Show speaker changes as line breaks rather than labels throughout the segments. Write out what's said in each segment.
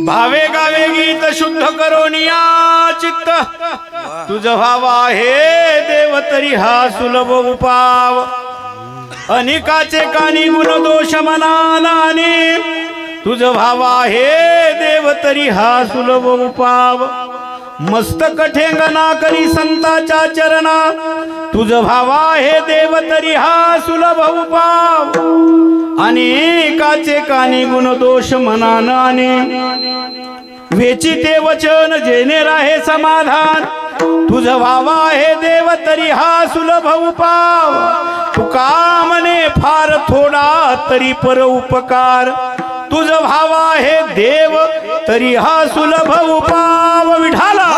भावे गावे गीत शुद्ध करोनिया चित्त तुझ व्हावा हे देव तरी हा सुलभ उपाव अनिकाचे कानी गुण दोष मनाने तुझ व्हावा हे देव तरी हा सुलभ उपाव मस्तक ठेंगणा करी संताच्या चरणा तुझ व्हावा हे देव तरी हा सुलभ उपाव अनेकाचे कानी गुण दोष मनाने वेचिते वचन जेने राहे समाधान तुझ व्हावा हे देव तरी हा सुलभ उपाव तुका मने फार थोडा तरी पर उपकार तुझ व्हावा हे देव तरी हा सुलभ उपाव विठाला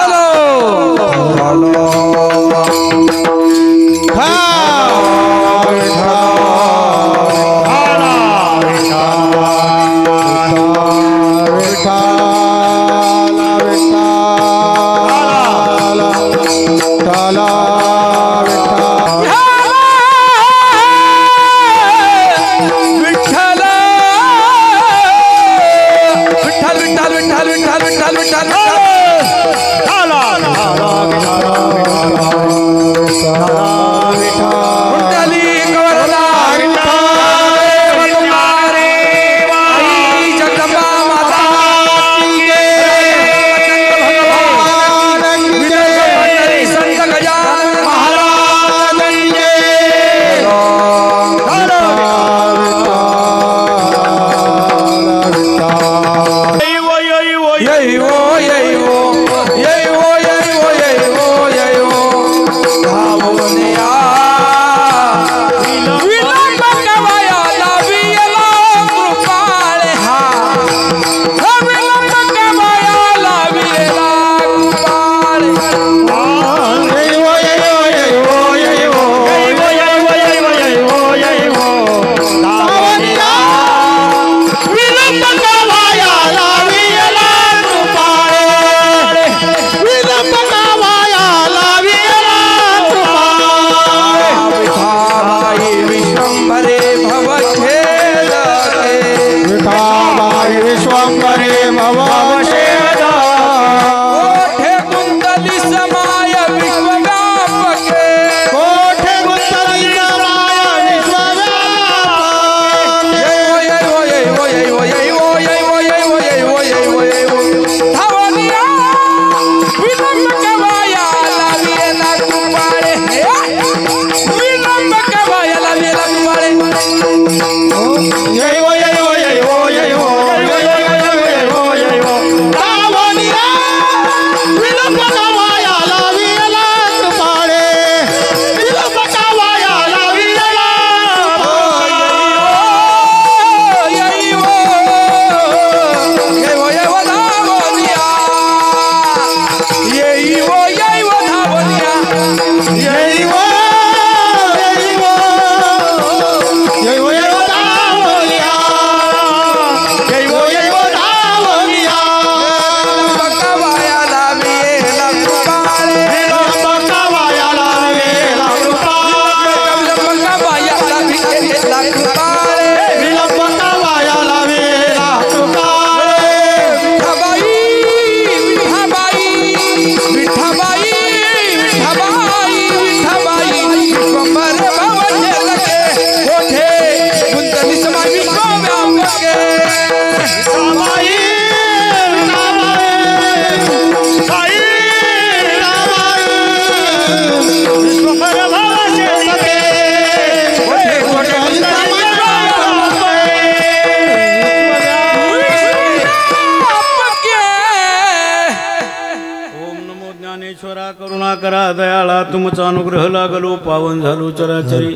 दयाळा तुमचा अनुग्रह लागलो पावन झालो चराचरी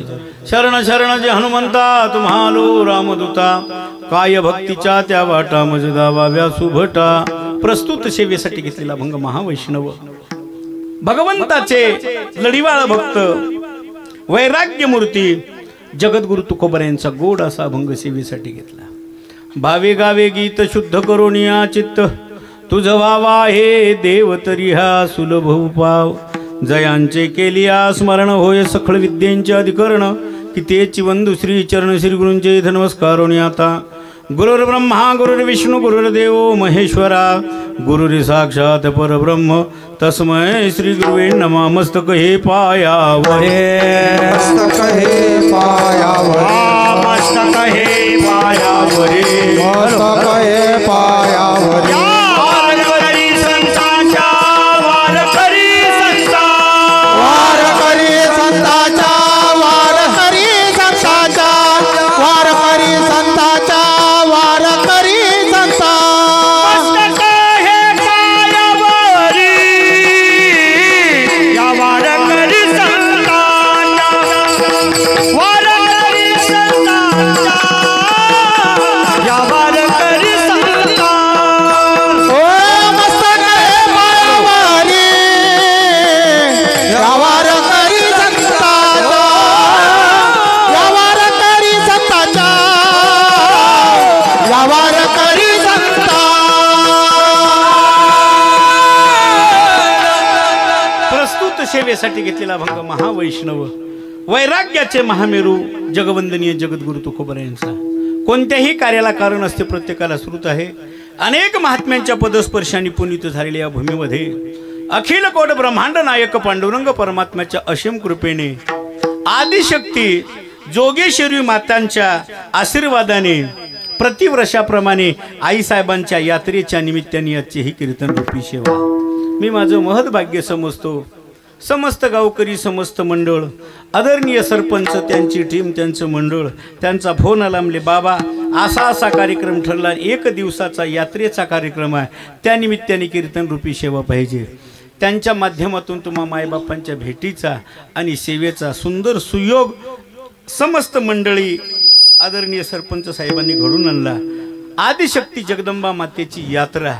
शरण शरण जे हनुमंता तुम्हालो रामदूता काय भक्तीच्या त्या वाटा मजदा वाव्या सुभटा प्रस्तुत सेवेसाठी घेतलेला भंग महावैष्णव भगवंताचे लढीवाळ भक्त वैराग्य मूर्ती जगद्गुरु तुकोबर यांचा गोड असा भंग सेवेसाठी घेतला भावे गावे गीत शुद्ध करोनिया चित्त तुझ व्हावा हे देव तरी हा सुलभ उपाव जयांचे केलिया स्मरण होय सखळ विद्येंचे अधिकरण की तेची वंदू श्री चरण श्री गुरूंचे नमस्कारोनी आता गुरुर्ब्रह्मा गुरुर्विष्णू गुरुर्देव महेश्वरा गुरुरी साक्षात परब्रह्म तस्मै श्री गुरुवे नमः। मस्तक हे पायावरे
मस्तक हे पायावरे
मस्तक हे पायावरे
मस्तक हे पायावरे
वारकरी संतांच्या वारकरी संता
वारकरी संतांच्या वारकरी संतांच्या वारकरी संतांच्या वारकरी संता
मस्तक हे पायावरी या वारकरी संतांच्या वारकरी संतांच्या या वारकरी संता
ओ मस्तक हे पायावरी या वारकरी संतांच्या या वारकरी संतांच्या या वारकरी संता
प्रस्तुत सेवेसाठी घेतलेला भंग महावैष्णव वैराग्याचे महामेरू जगवंदनीय जगद्गुरु तुकोबरायांचा कोणत्याही कार्याला कारण असते, प्रत्येकाला श्रुत आहे। अनेक महात्म्यांच्या पदस्पर्शाने पुनीत झालेल्या या भूमीमध्ये अखिल कोट ब्रह्मांड नायक पांडुरंग परमात्म्याच्या असीम कृपेने आदिशक्ती जोगेश्वरी मातांच्या आशीर्वादाने प्रतिवर्षाप्रमाणे आईसाहेबांच्या यात्रेच्या निमित्ताने आजचे ही कीर्तन रूपी सेवा मी माझं महत् भाग्य समजतो। समस्त गावकरी समस्त मंडळ आदरणीय सरपंच त्यांची टीम त्यांचं मंडळ त्यांचा फोन आला म्हणले बाबा असा असा कार्यक्रम ठरला, एक दिवसाचा यात्रेचा कार्यक्रम आहे, त्या निमित्ताने कीर्तन रूपी सेवा पाहिजे। त्यांच्या माध्यमातून तुम्हा मायबापांच्या भेटीचा आणि सेवेचा सुंदर सुयोग समस्त मंडळी आदरणीय सरपंच साहेबांनी घडून आणला। आदिशक्ती जगदंबा मातेची यात्रा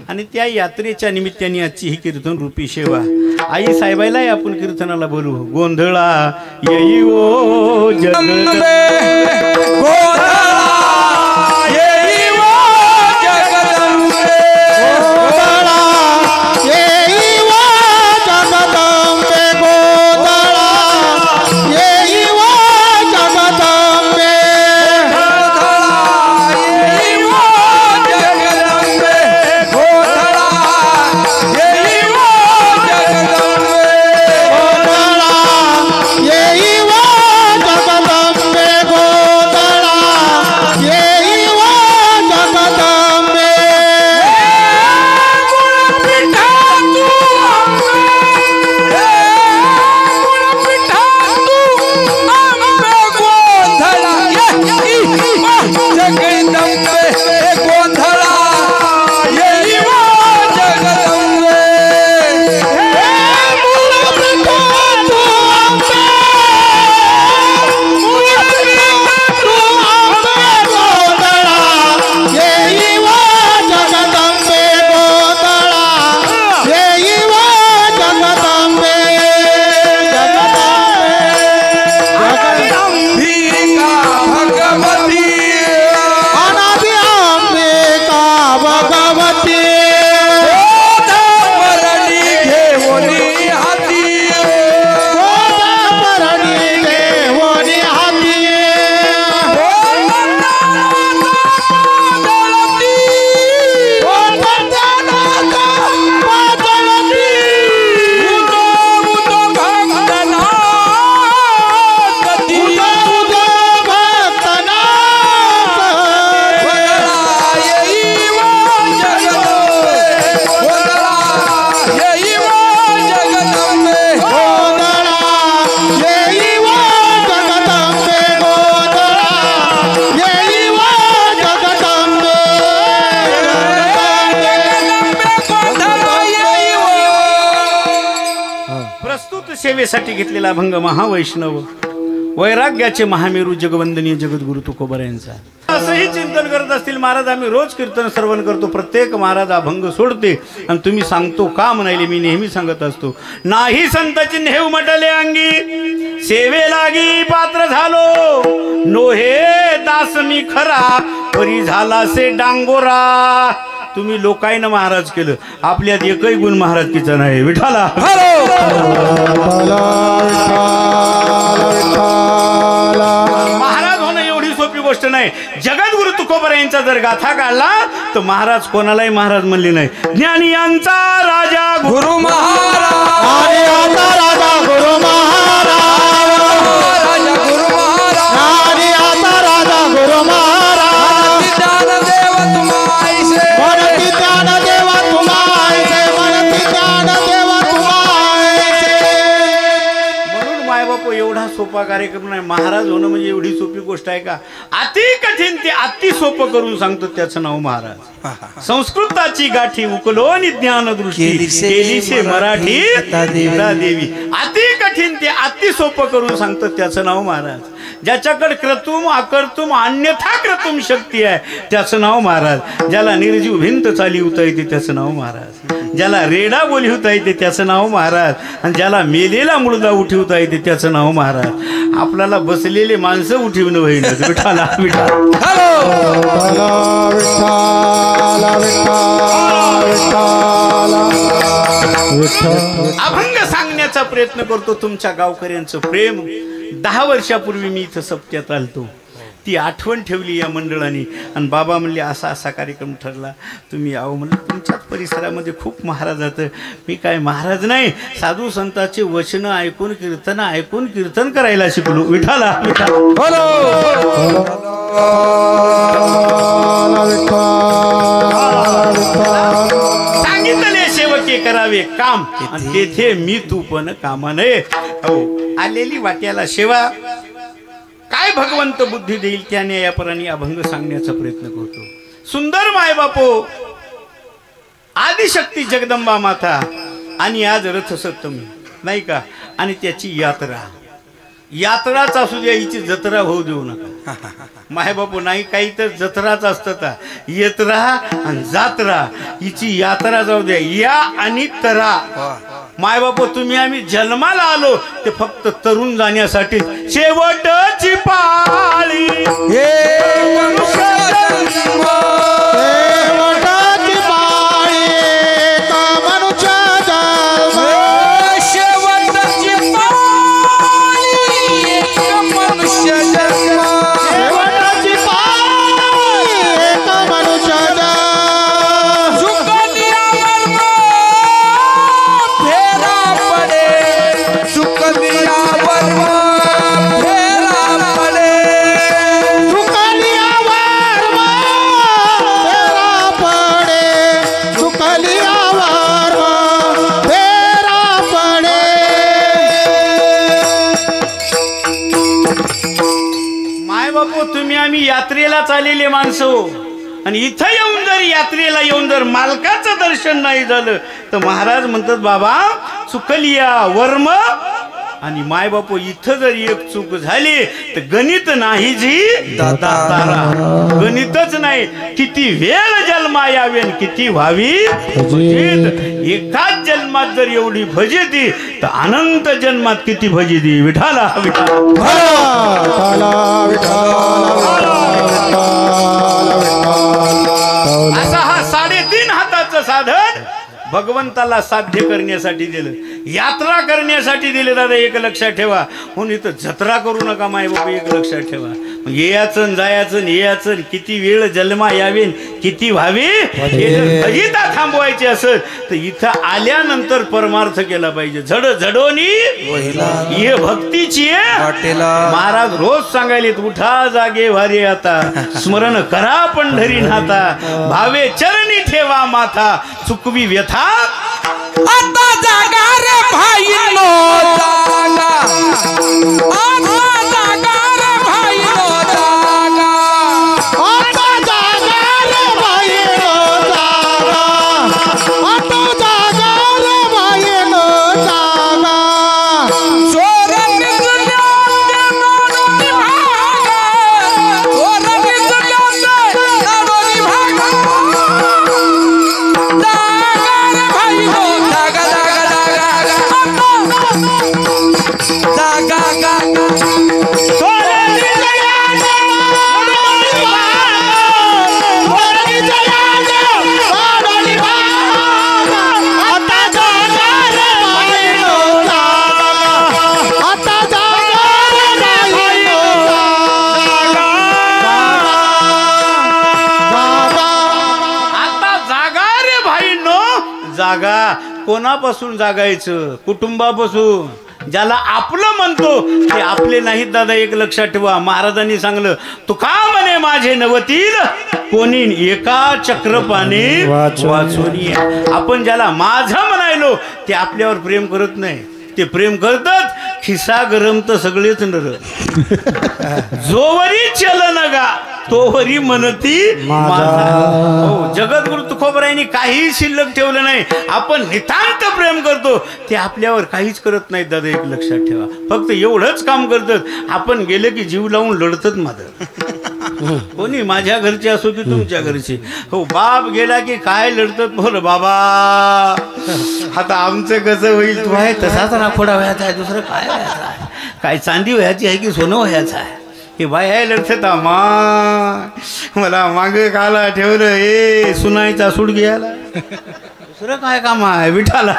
आणि त्या यात्रेच्या निमित्ताने आजची ही कीर्तन रूपी सेवा। आई साहेबाईलाही आपण कीर्तनाला बोलू। गोंधळा येई ओ जगदंबे
गोंधळा येई ओ जगदंबे गोंधळा येई ओ जगदंबे गोंधळा येई ओ जगदंबे
सेवेसाठी घेतलेला भंग महावैष्णव वैराग्याचे महामेरू जगवंदनीय जगद्गुरु तुकोबरायांचा असंही चिंतन करत असतील महाराज आम्ही रोज कीर्तन श्रवण करतो, प्रत्येक महाराज अभंग सोडते आणि तुम्ही सांगतो का म्हणाले मी नेहमी सांगत असतो नाही संताची नेव म्हटले अंगी सेवे लागी पात्र झालो नोहे दास मी खरा परी झाला से डांगोरा। तुम्ही लोकायनं महाराज केलं, आपल्यात एकही गुण महाराजकीचा नाही। विठाला महाराज होणं एवढी सोपी गोष्ट गोष्ट नाही. जगद्गुरु तुकोबर यांचा जर गाथा काढला तर महाराज कोणालाही महाराज म्हणले नाही. ज्ञानी यांचा राजा
गुरु महाराज,
राजा गुरु महाराज,
राजा गुरु महाराज,
राजा गुरु महाराज,
ज्ञानदेव तुम्हाईसे,
मनती ज्ञानदेव तुम्हाईसे, मनती ज्ञानदेव तुम्हाईसे.
म्हणून मायबाप एवढा सोपा कार्यक्रम नाही. महाराज होणं म्हणजे एवढी सोपी गोष्ट आहे का? अति कठीण ते अति सोपं करून सांगतो त्याचं नाव महाराज. संस्कृताची गाठी उकलोनी ज्ञान दृष्टी केलीसे मराठी देवी. अति कठीण ते अति सोपं करून सांगतो त्याचं नाव महाराज. ज्याच्याकडे क्रतुम अकर्तुम अन्यथा क्रतुम शक्ती आहे त्याचं नाव महाराज. ज्याला निर्जीव भिंत चालवता येते त्याचं नाव महाराज. ज्याला रेडा बोलवता येते त्याचं नाव महाराज. आणि ज्याला मेलेला मुलगा उठवता येते त्याचं नाव महाराज. आपल्याला बसलेले माणसं उठवणं होईल. विठाला विठा अभंग सांगण्याचा प्रयत्न करतो. तुमच्या गावकऱ्यांचं प्रेम 10 वर्षापूर्वी मी इथं सप्त्यात आलतो. ती आठवण ठेवली या मंडळाने. आणि बाबा म्हणले असा असा कार्यक्रम ठरला, तुम्ही यावं. म्हणलं तुमच्याच परिसरामध्ये खूप महाराजात. मी काय महाराज नाही, साधू संतांचे वचनं ऐकून कीर्तन करायला शिकलो. विठाला सांगितले सेवके करावे काम, आणि तेथे मी तू पण कामा नये. हो, आलेली वाट्याला सेवा काय भगवंत बुद्धी देईल त्याने या पराने अभंग सांगण्याचा प्रयत्न करतो. सुंदर मायबापो, आदिशक्ती जगदंबा माता, आणि आज रथसप्तमी नाही का, आणि त्याची यात्राच असू द्या, हिची जत्रा होऊ देऊ नका. मायबापू नाही, काही तर जत्राच असतं. येत्रा आणि जात्रा, हिची यात्रा जाऊ द्या. या आणि तरा. मायबापू तुम्ही आम्ही जन्माला आलो ते फक्त तरुण जाण्यासाठी. शेवटची पाळी यात्रेला चाललेले माणसं, आणि इथं येऊन जर यात्रेला येऊन जर मालकाचं दर्शन नाही झालं तर महाराज म्हणतात बाबा चुकलिया वर्म. आणि माय बापू इथं जर एक चूक झाली तर गणित नाही जी तारा. गणितच नाही, किती वेळ जन्मा यावेन किती व्हावी भजित. एकाच जन्मात जर एवढी भजिती तर अनंत जन्मात किती भजिती. विठाला असा हा 3.5 हाताचं साधन भगवंताला साध्य करण्यासाठी दिलं, यात्रा करण्यासाठी दिले. दादा एक लक्षात ठेवा, म्हणून इथं जत्रा करू नका माय बाबा, एक लक्षात ठेवा. यायचं जायचं यायचं, किती वेळ जन्मा यावेन किती व्हावी. भजिता थांबवायची असेल तर इथं आल्यानंतर परमार्थ केला पाहिजे. झडोनी हे भक्तीची महाराज रोज सांगायलेत. उठा जागे वारे आता, स्मरण करा पंढरी नाथा, भावे चरणी ठेवा माथा, चुकवी व्यथा
आता जागा रे भाईनो जागा, आता जागा रे भाईनो जागा,
आता जागा रे भाईनो जागा, आता जागा रे भाईनो जागा.
चोरं निघाल्या ते नाडोनी भागा, चोरं निघाल्या ते नाडोनी भागा. जागा
जागा कोणापासून जागायचं? कुटुंबापासून. ज्याला आपलं म्हणतो ते आपले नाहीत दादा, एक लक्षात ठेवा. महाराजांनी सांगलं, तू का म्हणे माझे नवतील कोणी एका चक्रपाने वाचोनी. आपण ज्याला माझं म्हणायलो ते आपल्यावर प्रेम करत नाही, ते प्रेम करतात खिसा गरम तर सगळेच नर. जोवरी चलन गा तोवरी म्हणती माझा. हो, जगद्गुरु तुकोबरायांनी काही शिल्लक ठेवलं नाही. आपण नितांत प्रेम करतो ते आपल्यावर काहीच करत नाहीत दादा, एक लक्षात ठेवा. फक्त एवढंच काम करतात, आपण गेले की जीव लावून लढतात माझं. कोणी माझ्या घरचे असो की तुमच्या घरचे. हो, बाप गेला की काय लढतात. बोल बाबा आता आमचं कसं होईल? तू आहे तसाच राखोडा व्हायचा आहे, दुसरं काय व्हायचं आहे? काय चांदी व्हायची आहे की सोनं व्हायचं आहे? हे बाय आहे लढत. मला मागे काला ठेवलं हे सुनायचा सूड घ्यायला, दुसरं काय काम आहे? विठाला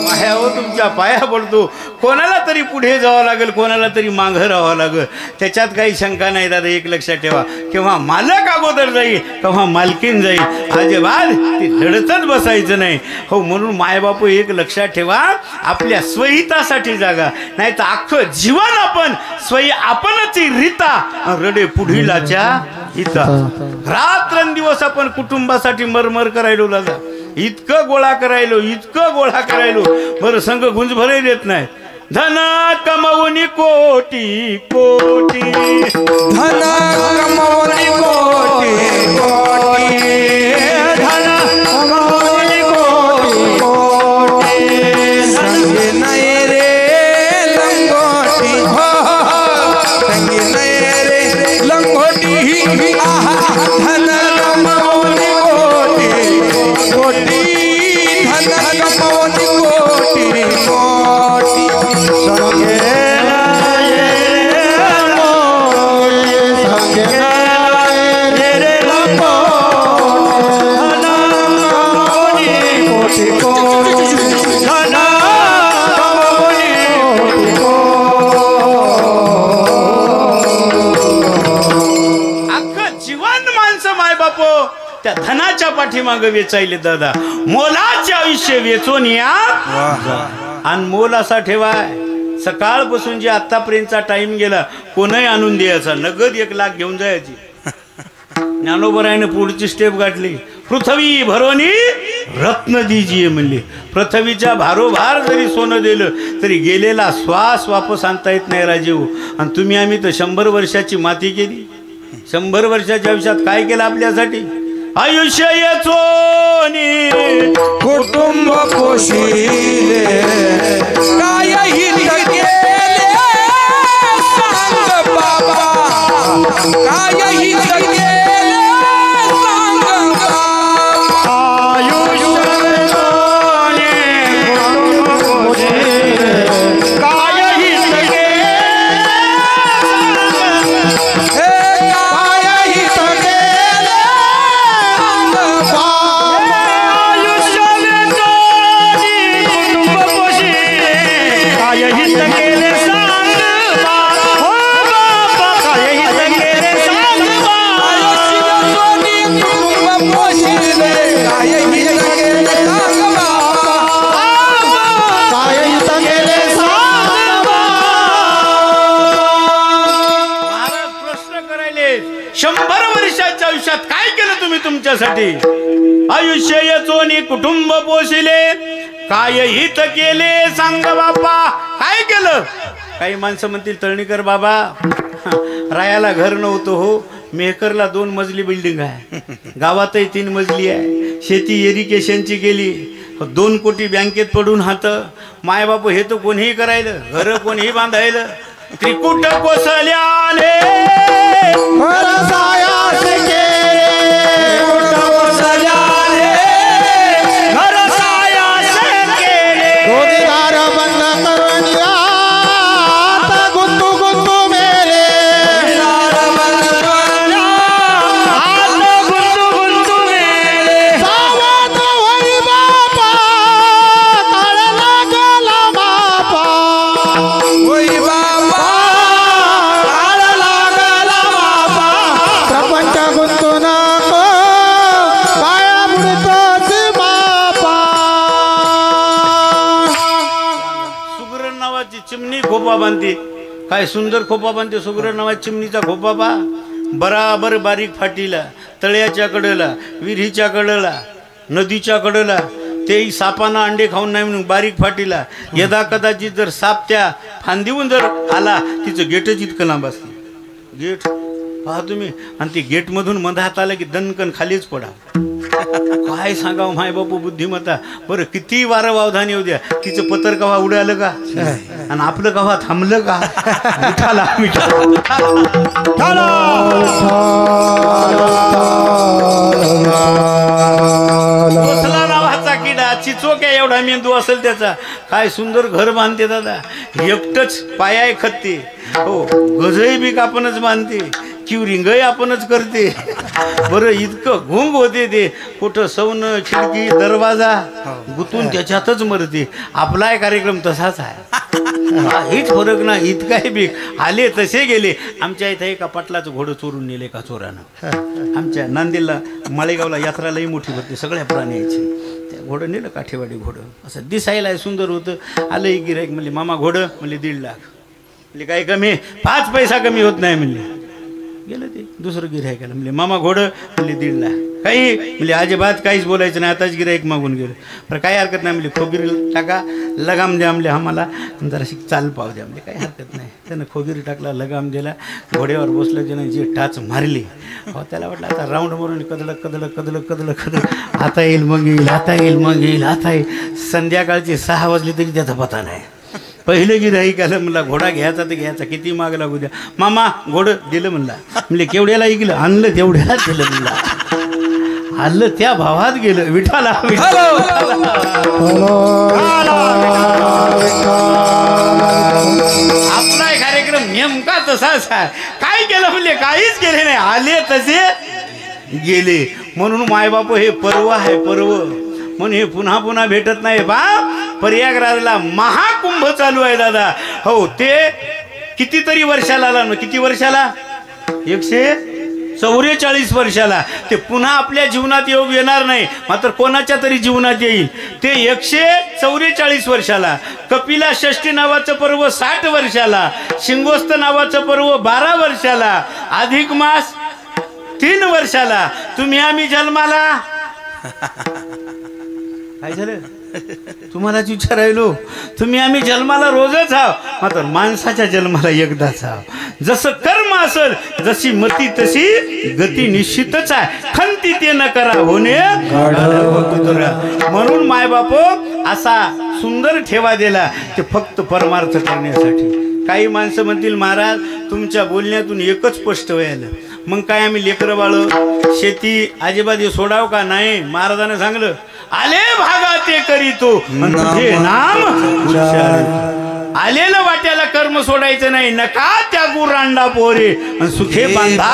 पाया हो, तुमच्या पाया पडतो. कोणाला तरी पुढे जावं लागेल, कोणाला तरी मागं राहावं लागेल, त्याच्यात काही शंका नाही दादा, एक लक्षात ठेवा. केव्हा मालक अगोदर जाईल केव्हा मालकीन जाईल, अजिबात ती लढतच बसायचं नाही. हो, म्हणून मायबापू एक लक्षात ठेवा, आपल्या स्वहितासाठी जागा, नाही तर अख्खं जीवन आपण स्वही आपणच रीता रडे पुढीलाच्या हिता. रात्रंदिवस आपण कुटुंबासाठी मरमर करायलो दादा, इतकं गोळा करायलो, इतकं गोळा करायलो, बरं संघ गुंज भरही देत नाही. धन कमवून कोटी कोटी,
धन कमवून कोटी कोटी, धन कमवून कोटी कोटी, संगी नाही रे लंगोटी, हो संगी नाही रे लंगोटी. धन कमवून कोटी कोटी, धन कमवून कोटी कोटी, संगे
त्या धनाच्या पाठीमागे वेचायले दादा. मोलाचे आयुष्य वेचून या, आणि मोल असा ठेवाय, सकाळपासून जे आतापर्यंतचा टाइम गेला कोणही आणून द्यायचा, नगद 1 लाख घेऊन जायची. ज्ञानोबरायने पुढची स्टेप गाठली, पृथ्वी भरोनी रत्न दीजिये म्हणले. पृथ्वीच्या भारोभार जरी सोनं दिलं तरी गेलेला श्वास वापस आणता येत नाही राजीव. आणि तुम्ही आम्ही तर 100 वर्षाची माती केली. 100 वर्षाच्या आयुष्यात काय केलं आपल्यासाठी? आयुष्य येचोनी
कुटुंब पोशिले, काय हित केले सांग बाबा, काय हित केले सांग बाबा.
आयुष्य येचोनी कुटुंब पोशिले, काय हित केले तुमच्यासाठी? आयुष्य येचोनी कुटुंब पोशिले, काय हित केले सांग बापा. काय केलं? काही माणसं म्हणतील तळणीकर बाबा रायाला घर नव्हतं हो, मेहकरला 2 मजली बिल्डिंग आहे, गावातही 3 मजली आहे, शेती इरिगेशनची केली, 2 कोटी बँकेत पडून हात. मायबाप हे तर कोणीही करायलं, घर कोणीही बांधायलं. त्रिकुट कोसल्याने बांधते, काय सुंदर खोपा बांधते. सुगरण नावाच्या चिमणीचा खोपा बा बराबर बारीक फाटीला, तळ्याच्या कडेला, विहिरीच्या कडेला, नदीच्या कडेला. तेही सापाना अंडे खाऊन नाही म्हणून बारीक फाटीला. यदा कदाचित जर साप त्या फांदीहून जर आला, तिचं गेटच इतकं लांब असते. गेट पहा तुम्ही. आणि ते गेटमधून मधात आलं की दणकन खालीच पडा. काय सांगावं माय बापू बुद्धिमत्ता. बरं किती वारं वावधान येऊ द्या, तिचं पतर कवा उडालं का आणि आपलं कवा थांबलं का. मिठाला कोसला नावाचा किडा, चिचोक आहे एवढा मेंदू असेल त्याचा. काय सुंदर घर बांधते दादा. एकटच पायाय खत्ते. हो गजही बी आपणच बांधते, किवरिंगही आपणच करते. बरं इतकं घुंग होते ते. कुठं सौन खिडकी दरवाजा गुतून त्याच्यातच मरते. आपला कार्यक्रम तसाच आहे. काहीच फरक नाही. इतकाही बी आले तसे गेले. आमच्या इथं एका पाटलाचं घोडं चोरून नेले का चोरानं. आमच्या नांदेडला माळेगावला यात्रा लई मोठी होती, सगळ्या प्राणी यायचे. त्या घोडं नेलं काठेवाडी घोडं. असं दिसायला सुंदर होतं. आलं एक गिऱ्हाईक म्हणले मामा घोडं. म्हणले 1.5 लाख. म्हणले काय कमी, 5 पैसा कमी होत नाही म्हणले. गेलं ते दुसरं गिऱ्हाईकाला. म्हणले मामा घोडं. म्हणले 1.5 लाख. काही म्हणजे अजिबात काहीच बोलायचं नाही. आताच गिऱ्हाईक मागून गेलं. पण काही हरकत नाही. म्हणजे खोगिरी टाका, लगाम द्या म्हणले आम्हाला, जराशी चाल पाव द्या. म्हणजे काही हरकत नाही. त्यानं खोगिरी टाकला, लगाम दिला, घोड्यावर बसलं. त्यानं जे टाच मारली, अहो त्याला वाटलं आता राऊंड मारून कदळक कदळक कदळक कदळक कदळक, आता येईल मग येईल, आता येईल मग येईल, आता येईल. संध्याकाळचे 6 वाजले तरी त्याचा पता नाही. पहिलं गिऱ्हाईक आलं. म्हणला घोडा घ्यायचा तर घ्यायचा, किती माग लागू द्या. मामा घोडं दिलं म्हणला. म्हणले केवढ्याला ऐकलं. आणलं तेवढ्यालाच दिलं म्हणला. आणलं त्या भावात गेलं. विठाला आपला कार्यक्रम नेमका तसाच आहे. काय केलं म्हणले काहीच केले नाही. आले तसे गेले. म्हणून मायबाप हे पर्व आहे, पर्व. म्हणून हे पुन्हा पुन्हा भेटत नाही बा. प्रयागराजला महाकुंभ चालू आहे दादा. हो ते कितीतरी वर्षाला आला ना. किती वर्षाला? 144 वर्षाला. ते पुन्हा आपल्या जीवनात येऊ येणार नाही, मात्र कोणाच्या तरी जीवनात येईल. ते 144 वर्षाला. कपिला षष्ठी नावाचं पर्व 60 वर्षाला. शिंगोस्त नावाचं पर्व 12 वर्षाला. अधिक मास 3 वर्षाला. तुम्ही आम्ही जन्माला काय झालं तुम्हालाच विचारायलो. तुम्ही आम्ही जन्माला रोजच आहो, मात्र माणसाच्या जन्माला एकदाच आहो. जसं कर्म असेल, जशी मती तशी गती निश्चितच आहे. खंती ते न करा होणे. म्हणून मायबापो असा सुंदर ठेवा दिला ते फक्त परमार्थ करण्यासाठी. काही माणसं म्हणतील महाराज तुमच्या बोलण्यातून एकच स्पष्ट व्हायला, मग काय आम्ही लेकरं बाळ शेती अजिबात सोडाव का नाही. महाराजांनी सांगलं आले भागा ते करीतो तुझे नाम उच्चारितो. आलेलं वाट्याला कर्म सोडायचं नाही. नका त्या गुरांडा पोरे सुखे बांधा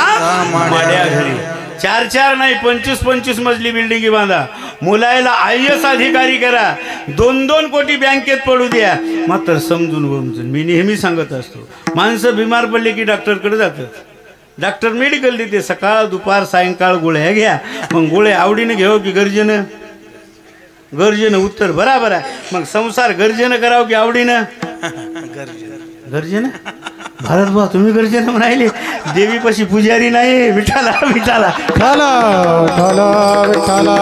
माड्या घरी. 4 नाही 25 मजली बिल्डिंग बांधा. मुलायला IAS अधिकारी करा. 2 कोटी बँकेत पडू द्या. मात्र समजून मी नेहमी सांगत असतो, माणसं बिमार पडले की डॉक्टरकडे जातात. डॉक्टर मेडिकल देते. सकाळ दुपार सायंकाळ गोळ्या घ्या. मग गोळ्या आवडीने घ्यावं की गरजेनं? गरजेनं. उत्तर बराबर आहे. मग संसार गरजेनं करावं की आवडीनं? गरजेनं. भारत भाऊ तुम्ही गरजेनं म्हणाले. देवीपाशी पुजारी नाही. विठाला विठाला
विठाला विठाला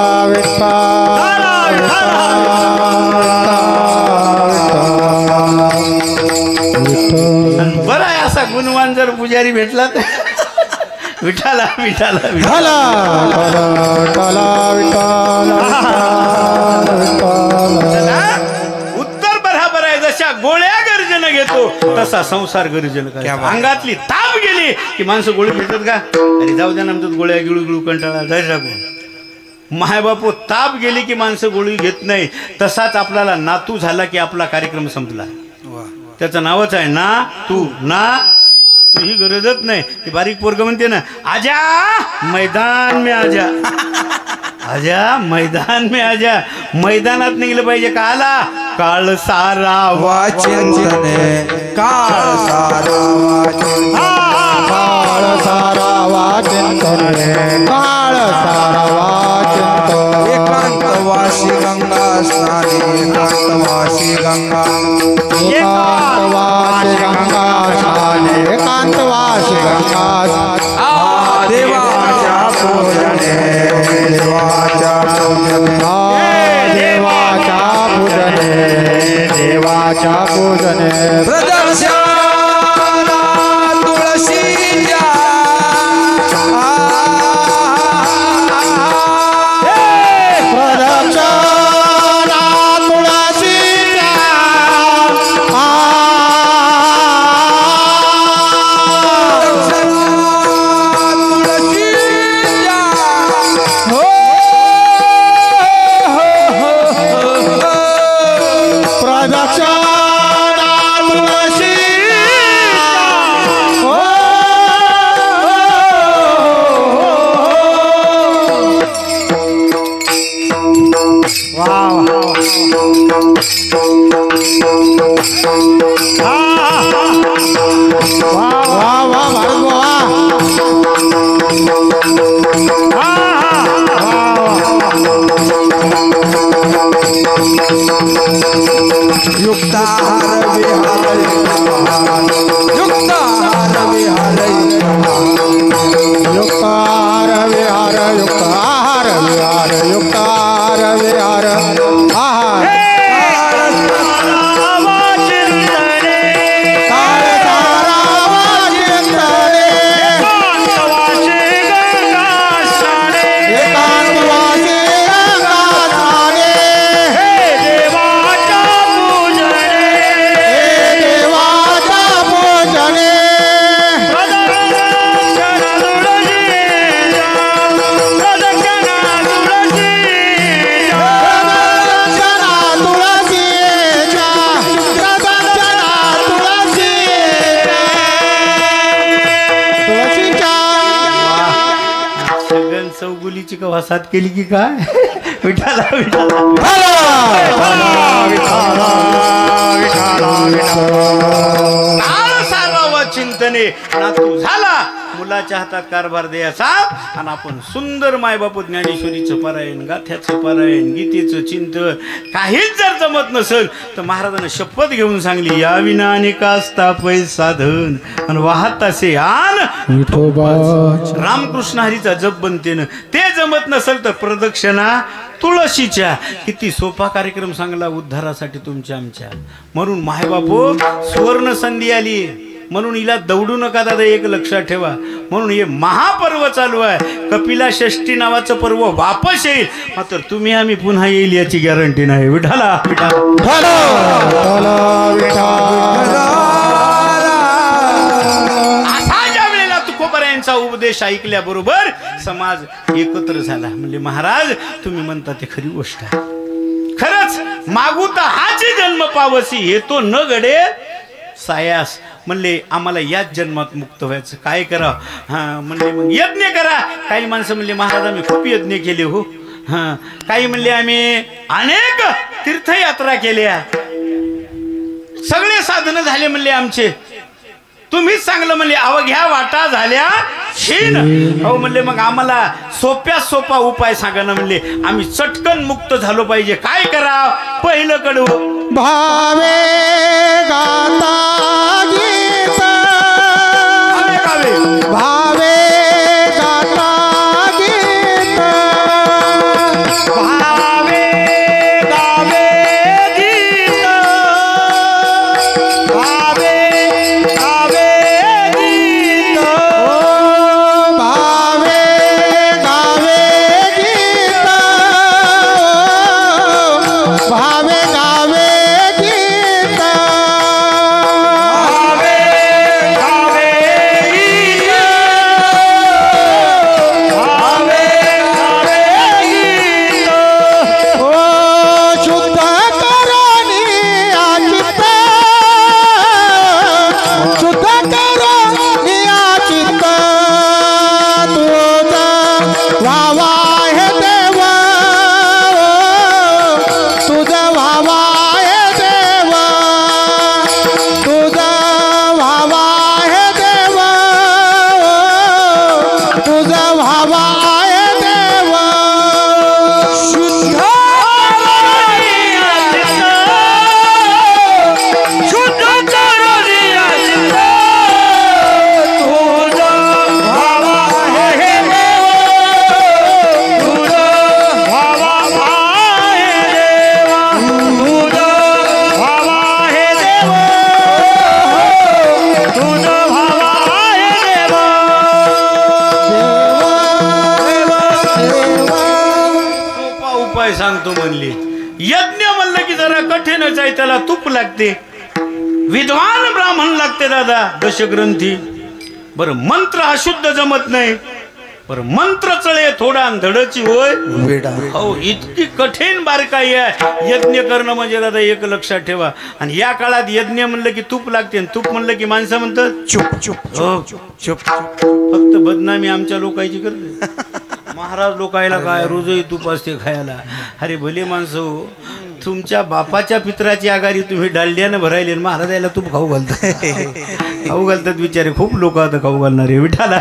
बरं आहे असा गुणवान जर पुजारी भेटला तर विठाला विठाला विठाला उत्तर बराबर आहे. जशा गोळ्या गरजेनं घेतो तसा संसार गरजेनं करायचा. अंगातली ताप गेली की माणसं गोळी भेटतात का? अरे जाऊ द्या ना आमच्यात गोळ्या गिळू गिळू कंटाळा जाय टाकून. मायबापू ताप गेली की माणसं गोळी घेत नाही. तसाच आपल्याला नातू झाला की आपला कार्यक्रम संपला. त्याचं नावच आहे ना तू ना तू. ही गरजच नाही. ती बारीक पोरग म्हणते ना आजा मैदान में आजा, आजा मैदान में आजा. मैदानात निघलं पाहिजे. का आला काळ सारा
वाचिंतने काळ सारा
काळ सारा वाचिंतने काळ सारा वाचिंतने
एकांत वाशी गंगा स्नानी एकांतवासी गंगा
एकांतवासी गंगा स्नाने एकांतवासी गंगा
देवाच्या पूजने देवाच्या पूजने
देवाच्या पूजने देवाच्या पूजने
प्रदर्शना तुळशीच्या
प्रदक्षिणा तुळशीच्या
युक्ताहार विहार युक्ताहार विहार
युक्ताहार विहार युक्ताहार विहार युक्ताहार विहार आहार
चौगुलीची कवासात केली की काय विठाला सारावा चिंतने नातू झाला मुलाच्या हातात कारभार द्यायचा आणि आपण सुंदर मायबापू ज्ञानेश्वरीचं पारायण गाथ्याचं पारायण गीतेचं चिंतन काहीच जर जमत नसेल तर महाराजांना शपथ घेऊन सांगली या विना अनेकास्ता पै साधन आणि वाहत असे आन रामकृष्ण हरीचा जप बनते ना ते जमत नसेल तर प्रदक्षिणा तुळशीच्या किती सोपा कार्यक्रम सांगला उद्धारासाठी तुमच्या आमच्या म्हणून मायबापू सुवर्ण संधी आली म्हणून हिला दौडू नका दादा एक लक्षात ठेवा म्हणून हे महापर्व चालू आहे कपिला षष्ठी नावाचं पर्व वापस येईल मात्र तुम्ही आम्ही पुन्हा येईल याची गॅरंटी नाही विठाला असा ज्या वेळेला तुकोबरायांचा उपदेश ऐकल्याबरोबर समाज एकत्र झाला म्हणजे महाराज तुम्ही म्हणता ते खरी गोष्ट आहे खरंच मागू तर हाची जन्म पावसी हे तो न घडे सायास म्हणले आम्हाला याच जन्मात मुक्त व्हायचं काय करा म्हणले मग यज्ञ करा काही माणसं म्हणले महाराज आम्ही खूप यज्ञ केले हो काही म्हणले आम्ही अनेक तीर्थयात्रा केल्या सगळे साधन झाले म्हणले आमचे तुम्हीच चांगलं म्हणले अवघ्या वाटा झाल्या शीन अहो म्हणले मग आम्हाला सोप्यात सोपा उपाय सांगा ना म्हणले आम्ही चटकन मुक्त झालो पाहिजे काय करा पहिलं कडू
भावे गाता गीत भावे गाता गीत
भावे गावे गीत भावे गावे गीत
भावे गावे गीत भावे गावे गीत
काय सांगतो म्हणली. यज्ञ म्हणलं की जरा कठीणच आहे, त्याला तूप लागते, विद्वान ब्राह्मण लागते दादा, दशग्रंथी. बरं मंत्र अशुद्ध जमत नाही, बरं मंत्र चळे थोडा धडची होय. हो इतकी कठीण बारकाई आहे यज्ञ करणं म्हणजे दादा, एक लक्षात ठेवा. आणि या काळात यज्ञ म्हणलं की तूप लागते, आणि तूप म्हणलं की माणसं म्हणतात चुप चुप चुप चुप. फक्त बदनामी आमच्या लोकांची करते. महाराज लोकायला काय रोजही तूप असते खायला. अरे भले माणसं, तुमच्या बापाच्या पित्राची आगारी तुम्ही डालड्यानं भरायले, महाराजाला तूप खाऊ घालतात. खाऊ घालतात बिचारे, खूप लोक आता खाऊ घालणारे. विठाला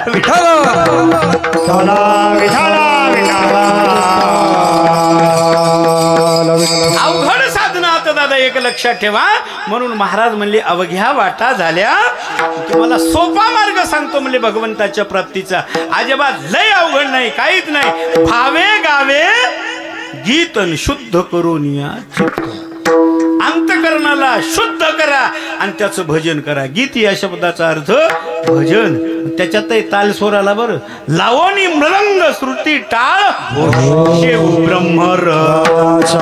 अवघड साधना आता दादा, एक लक्षात ठेवा. म्हणून महाराज म्हणले अवघ्या वाटा झाल्या, तुम्हाला सोपा मार्ग सांगतो म्हणले भगवंताच्या प्राप्तीचा. अजिबात लय अवघड नाही, काहीच नाही. भावे गावे गीतन शुद्ध करून या चित्त, अंतकरणाला शुद्ध करा आणि त्याचं भजन करा. गीत या शब्दाचा अर्थ भजन. त्याच्यातही ताल स्वर आला बरं. लावणी मृदंग श्रुती टाळ शिव ब्रह्मरस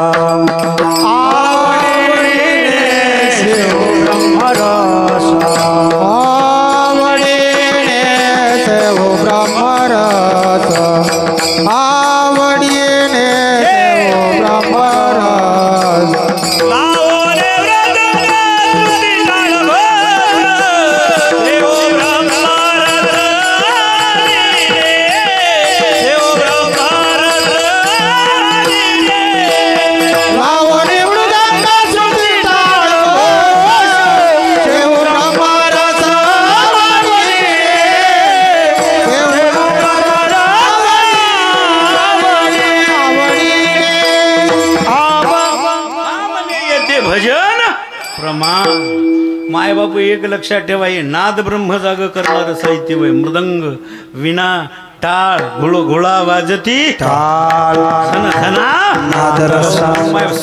माय बापू. एक लक्षात ठेवा, हे नाद ब्रह्म जाग करणार साहित्य वय. मृदंग विना टाळ घोळा वाजती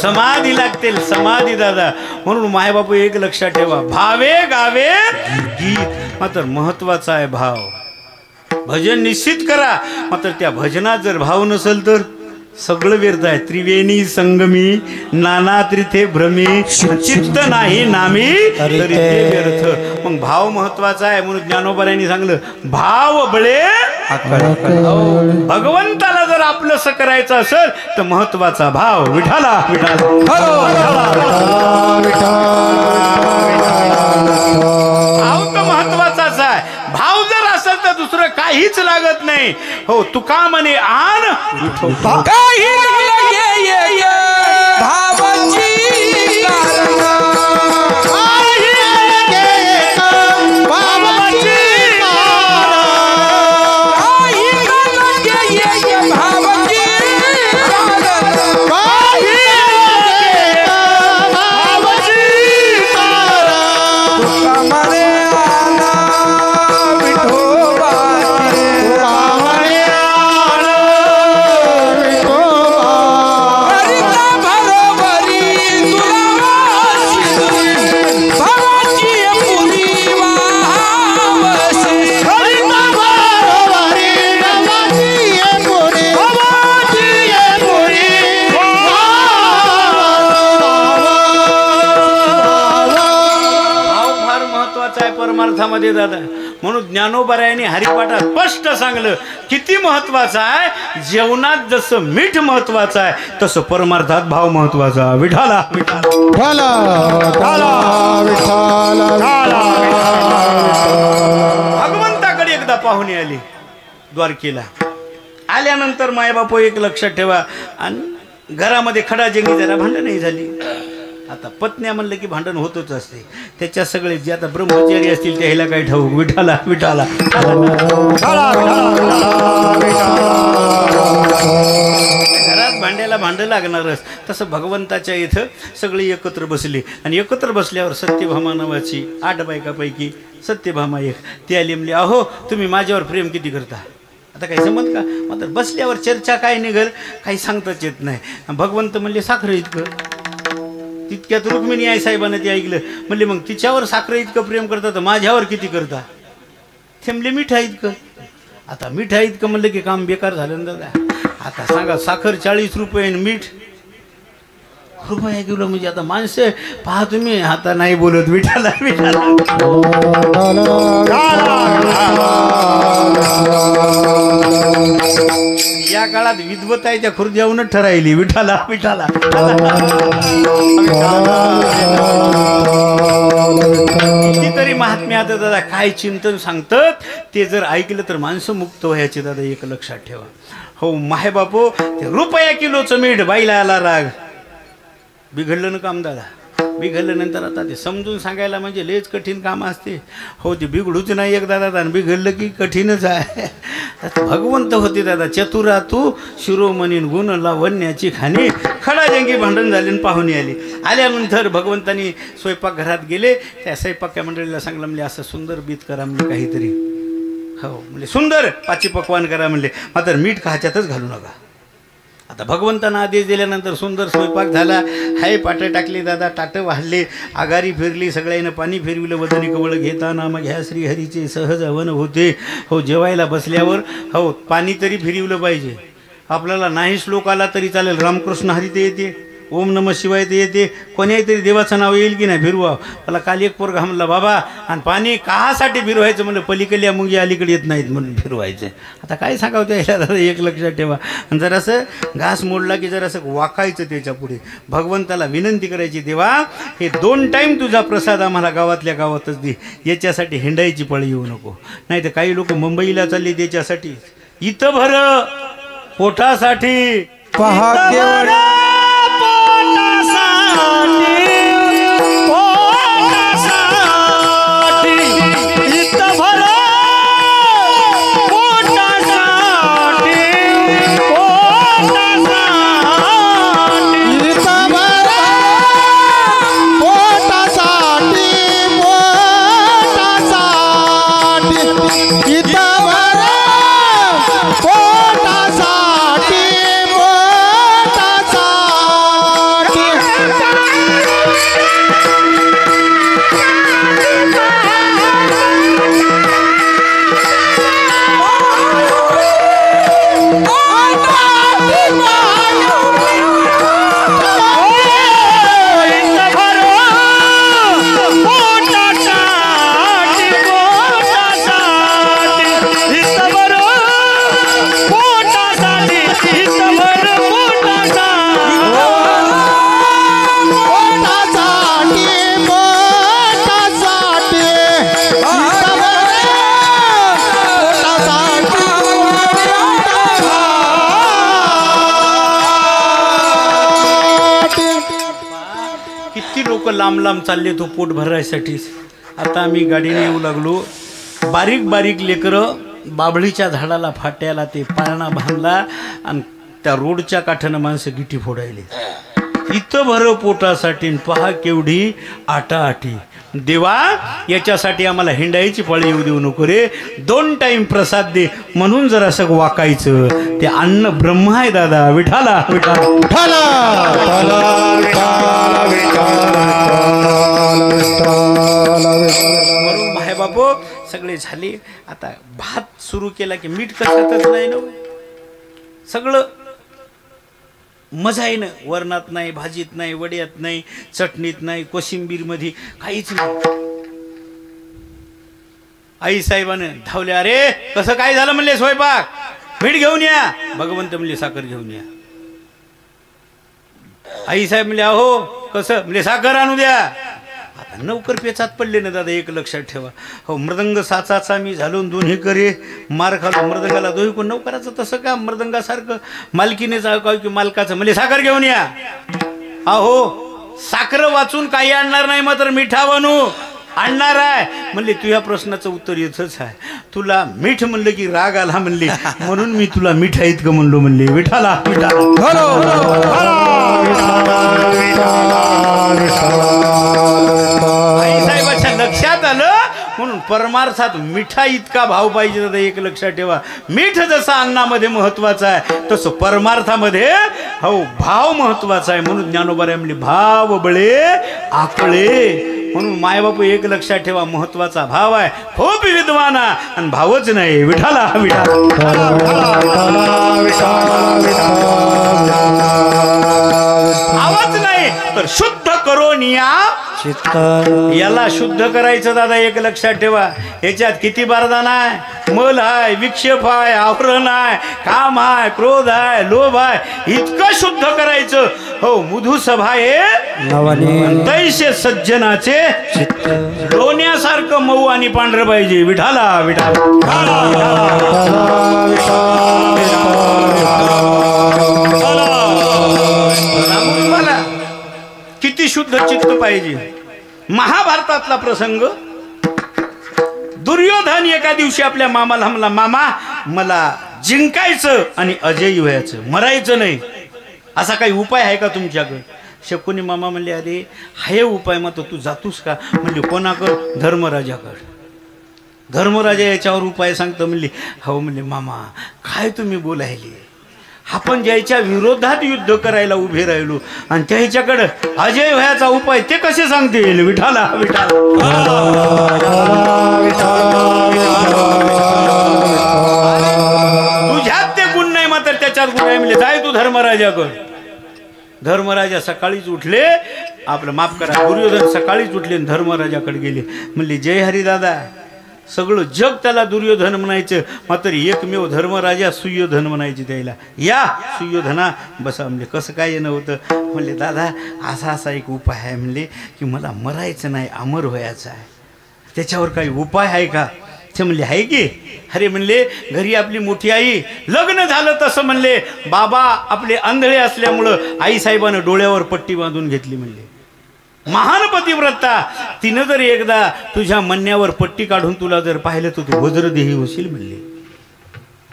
समाधी लागते, समाधी दादा. म्हणून माय बापू एक लक्षात ठेवा, भावे गावे गीत. मात्र महत्वाचा आहे भाव. भजन निश्चित करा, मात्र त्या भजनात जर भाव नसेल तर सगळं व्यर्थ आहे. त्रिवेणी संगमी नाना त्रिथे भ्रमी, चित्त नाही नामी तरी ते व्यर्थ. मग भाव महत्वाचा आहे. म्हणून ज्ञानोबारायांनी सांगलं भाव बळे. भगवंताला जर आपलंसं करायचं असेल तर महत्वाचा भाव. विठाला भाव तर महत्वाचाच आहे. भाव जर असेल तर दुसरं काहीच लागत नाही. हो तुका म्हणे आण
काही भावाची
परमार्थामध्ये दादा. म्हणून ज्ञानोबारायांनी हरिपाठात स्पष्ट सांगलं किती महत्वाचं आहे. जेवणात जसं मीठ महत्वाचं आहे तसं परमार्थात भाव महत्वाचा. विठाला भगवंताकडे एकदा पाहुणे आली द्वारकेला. आल्यानंतर मायबापू एक लक्षात ठेवा, आणि घरामध्ये खडाजंगी जरा भांडणही झाली. आता पत्न्या म्हणलं की भांडण होतच असते. त्याच्या सगळे जे आता ब्रह्मचारी असतील त्या ह्याला काय ठाऊक. विठाला घरात भांड्याला भांडं लागणारच. तसं भगवंताच्या इथं सगळे एकत्र बसले, आणि एकत्र बसल्यावर सत्यभामा नावाची 8 बायकापैकी सत्यभामा एक ती आली. म्हणली अहो तुम्ही माझ्यावर प्रेम किती करता. आता काही समज का. मात्र बसल्यावर चर्चा काय निघल काही सांगताच येत नाही. भगवंत म्हणले साखर इतकं. तितक्यात रुक्मिणी आई साहेबांना ते ऐकलं. म्हणले मग तिच्यावर साखर इतकं प्रेम करता तर माझ्यावर किती करता. थेंबले मिठा इतकं. आता मिठा इतकं म्हणलं की काम बेकार झालं ना दादा. आता सांगा साखर 40 रुपये आणि मीठ रुपया किलो म्हणजे आता माणसं पहा तुम्ही आता नाही बोलत विठाला विठाला या काळात विद्वताईच्या खुर्द्यावरूनच ठरायली विठाला विठाला कितीतरी महात्म्या आता दादा काय चिंतन सांगतात ते जर ऐकलं तर माणसं मुक्त व्हायचे दादा एक लक्षात ठेवा हो माहे बापू ते रुपया किलोचं मीठ बाईला आला राग बिघडलं ना काम दादा बिघडल्यानंतर आता ते समजून सांगायला म्हणजे लयच कठीण काम असते हो ते बिघडूच नाही एक दादा आणि बिघडलं की कठीणच आहे भगवंत होते दादा चतुरा तू शिरोमणीन गुण लावण्याची खाणी खडाजंगी भांडण झाले आणि पाहुणे आली आल्यानंतर भगवंतानी स्वयंपाकघरात गेले त्या स्वयंपाक मंडळीला सांगलं म्हणजे असं सुंदर बीत करा म्हणजे काहीतरी हो म्हणजे सुंदर पाची पकवान करा म्हणले मात्र मीठ खाच्यातच घालू नका आता भगवंतांना आदेश दिल्यानंतर सुंदर स्वयंपाक झाला हाय पाटं टाकली दादा टाटं वाढले आगारी फिरली सगळ्यांना पाणी फिरविलं वदनी कवळ घेताना मग ह्या श्रीहरीचे सहज हवन होते हो जेवायला बसल्यावर हो पाणी तरी फिरवलं पाहिजे आपल्याला नाही श्लोक आला तरी चालेल रामकृष्ण हरी ते येते ओम नमः शिवाय ते येते कोणाही तरी देवाचं नाव येईल की नाही फिरवा मला काल एक पोरगा म्हणला बाबा आणि पाणी काहासाठी फिरवायचं म्हणलं पलीकडल्या मुंगी अलीकडे येत नाहीत म्हणून फिरवायचं आता काय सांगावं त्याला एक लक्षात ठेवा आणि जरासं घास मोडला की जरासं वाकायचं त्याच्या पुढे भगवंताला विनंती करायची देवा हे 2 टाईम तुझा प्रसाद आम्हाला गावातल्या गावातच दे याच्यासाठी हिंडायची पळी येऊ नको नाही तर काही लोक मुंबईला चालले त्याच्यासाठी इथं भर पोटासाठी
पहा केवळ
लांब लांब चालले तो पोट भरायसाठीच आता आम्ही गाडीने येऊ लागलो बारीक बारीक लेकरं बाबळीच्या झाडाला फाट्याला ते पाळणा बांधला आणि त्या रोडच्या काठानं माणसं गिटी फोडायले इथं भर पोटासाठी पहा केवढी आटाआटी देवा याच्यासाठी आम्हाला हिंडायची पळी येऊ देऊ नको रे 2 टाईम प्रसाद दे म्हणून जरा असं वाकायचं ते अन्न ब्रह्म आहे दादा विठाला विठाला म्हणून भाई बापू सगळे झाले आता भात सुरू केला की मीठ कशातच नाही ना सगळं मजा आहे ना वरणात नाही भाजीत नाही वड्यात नाही चटणीत नाही कोशिंबीर मध्ये काहीच नाही आई साहेबानं धावले अरे कसं काय झालं म्हणले स्वयंपाक मीठ घेऊन या भगवंत म्हणले साखर घेऊन या आई साहेब म्हणले अहो कसं म्हणले साखर आणू द्या आता नौकर पेचात पडले ना दादा एक लक्षात ठेवा हो मृदंग साचाचा मी झालून दोन्ही करे मार खालो मृदंगाला दोही कोण नौकराचं तसं का मृदंगासारखं मालकीने जाऊ की मालकाचं म्हणजे साखर घेऊन या अहो साखर वाचून काही आणणार नाही मात्र मिठा बनू आणणार आहे म्हणले तुझ्या प्रश्नाचं उत्तर येतच आहे तुला मीठ म्हणलं की राग आला म्हणले म्हणून मी तुला मिठा इतकं म्हणलो म्हणले विठाला साहेबाच्या लक्षात आलं म्हणून परमार्थात मिठा इतका भाव पाहिजे दादा एक लक्षात ठेवा मीठ जसं अन्नामध्ये महत्वाचं आहे तसं परमार्थामध्ये हो भाव महत्वाचा आहे म्हणून ज्ञानोबा म्हणले भाव बळे आकळे म्हणून मायबापू एक लक्षात ठेवा महत्वाचा भाव आहे खूप विद्वान आणि भावच नाही विठाला आवाज नाही तर शुद्ध करून या
चित्त
याला शुद्ध करायचं दादा. एक लक्षात ठेवा, याच्यात किती वरदान आहे. मल आहे, विक्षेप आहे, आवरण आहे, काम आहे, क्रोध आहे, लोभ आहे. इतकं शुद्ध करायचं. हो, मधु सभा हे
नवनी
तैसे सज्जनाचे
चित्त
लोण्यासारखं मऊ आणि पांढरं पाहिजे. विठाला विठाला मला किती शुद्ध चित्त पाहिजे. महाभारतातला प्रसंग. दुर्योधन एका दिवशी आपल्या मामाला म्हणला, मामा मला जिंकायचं आणि अजयी व्हायचं, मरायचं नाही. असा काही उपाय आहे का तुमच्याकडे? शकुनी मामा म्हणले, अरे हाय उपाय, मग तू जातोस का? म्हणले कोणाकडे? धर्मराजाकडे. धर्मराजा याच्यावर उपाय सांगतो. म्हणले हो. म्हणले मामा काय तुम्ही बोलायले, आपण ज्याच्या विरोधात युद्ध करायला उभे राहिलो आणि त्याच्याकडे अजय व्हायचा उपाय ते कसे सांगतील? विठाला विठाला तुझ्यात ते गुण नाही, मात्र त्याच्यात गुण आहे. म्हणले जाय तू धर्मराजाकडे. धर्मराजा सकाळीच उठले, आपलं माफ करा, दुर्योधन सकाळीच उठले आणि धर्मराजाकडे गेले. म्हणले जय हरी दादा. सगळं जग त्याला दुर्योधन म्हणायचं, मात्र एकमेव धर्मराजा सुयोधन म्हणायचे त्याला. या सुयोधना बसा. म्हणजे कसं काय येणं होतं? म्हणले दादा असा असा एक उपाय आहे. म्हणले की मला मरायचं नाही, अमर व्हायचं आहे. त्याच्यावर काही उपाय आहे का? ते म्हणले आहे की. अरे म्हणले घरी आपली मोठी आई, लग्न झालं तसं म्हणले बाबा आपले आंधळे असल्यामुळं आईसाहेबानं डोळ्यावर पट्टी बांधून घेतली. म्हणले महान पतिव्रता, तिनं जर एकदा तुझ्या म्हणण्यावर पट्टी काढून तुला जर पाहिलं तर तू वज्रदेही होशील. म्हणले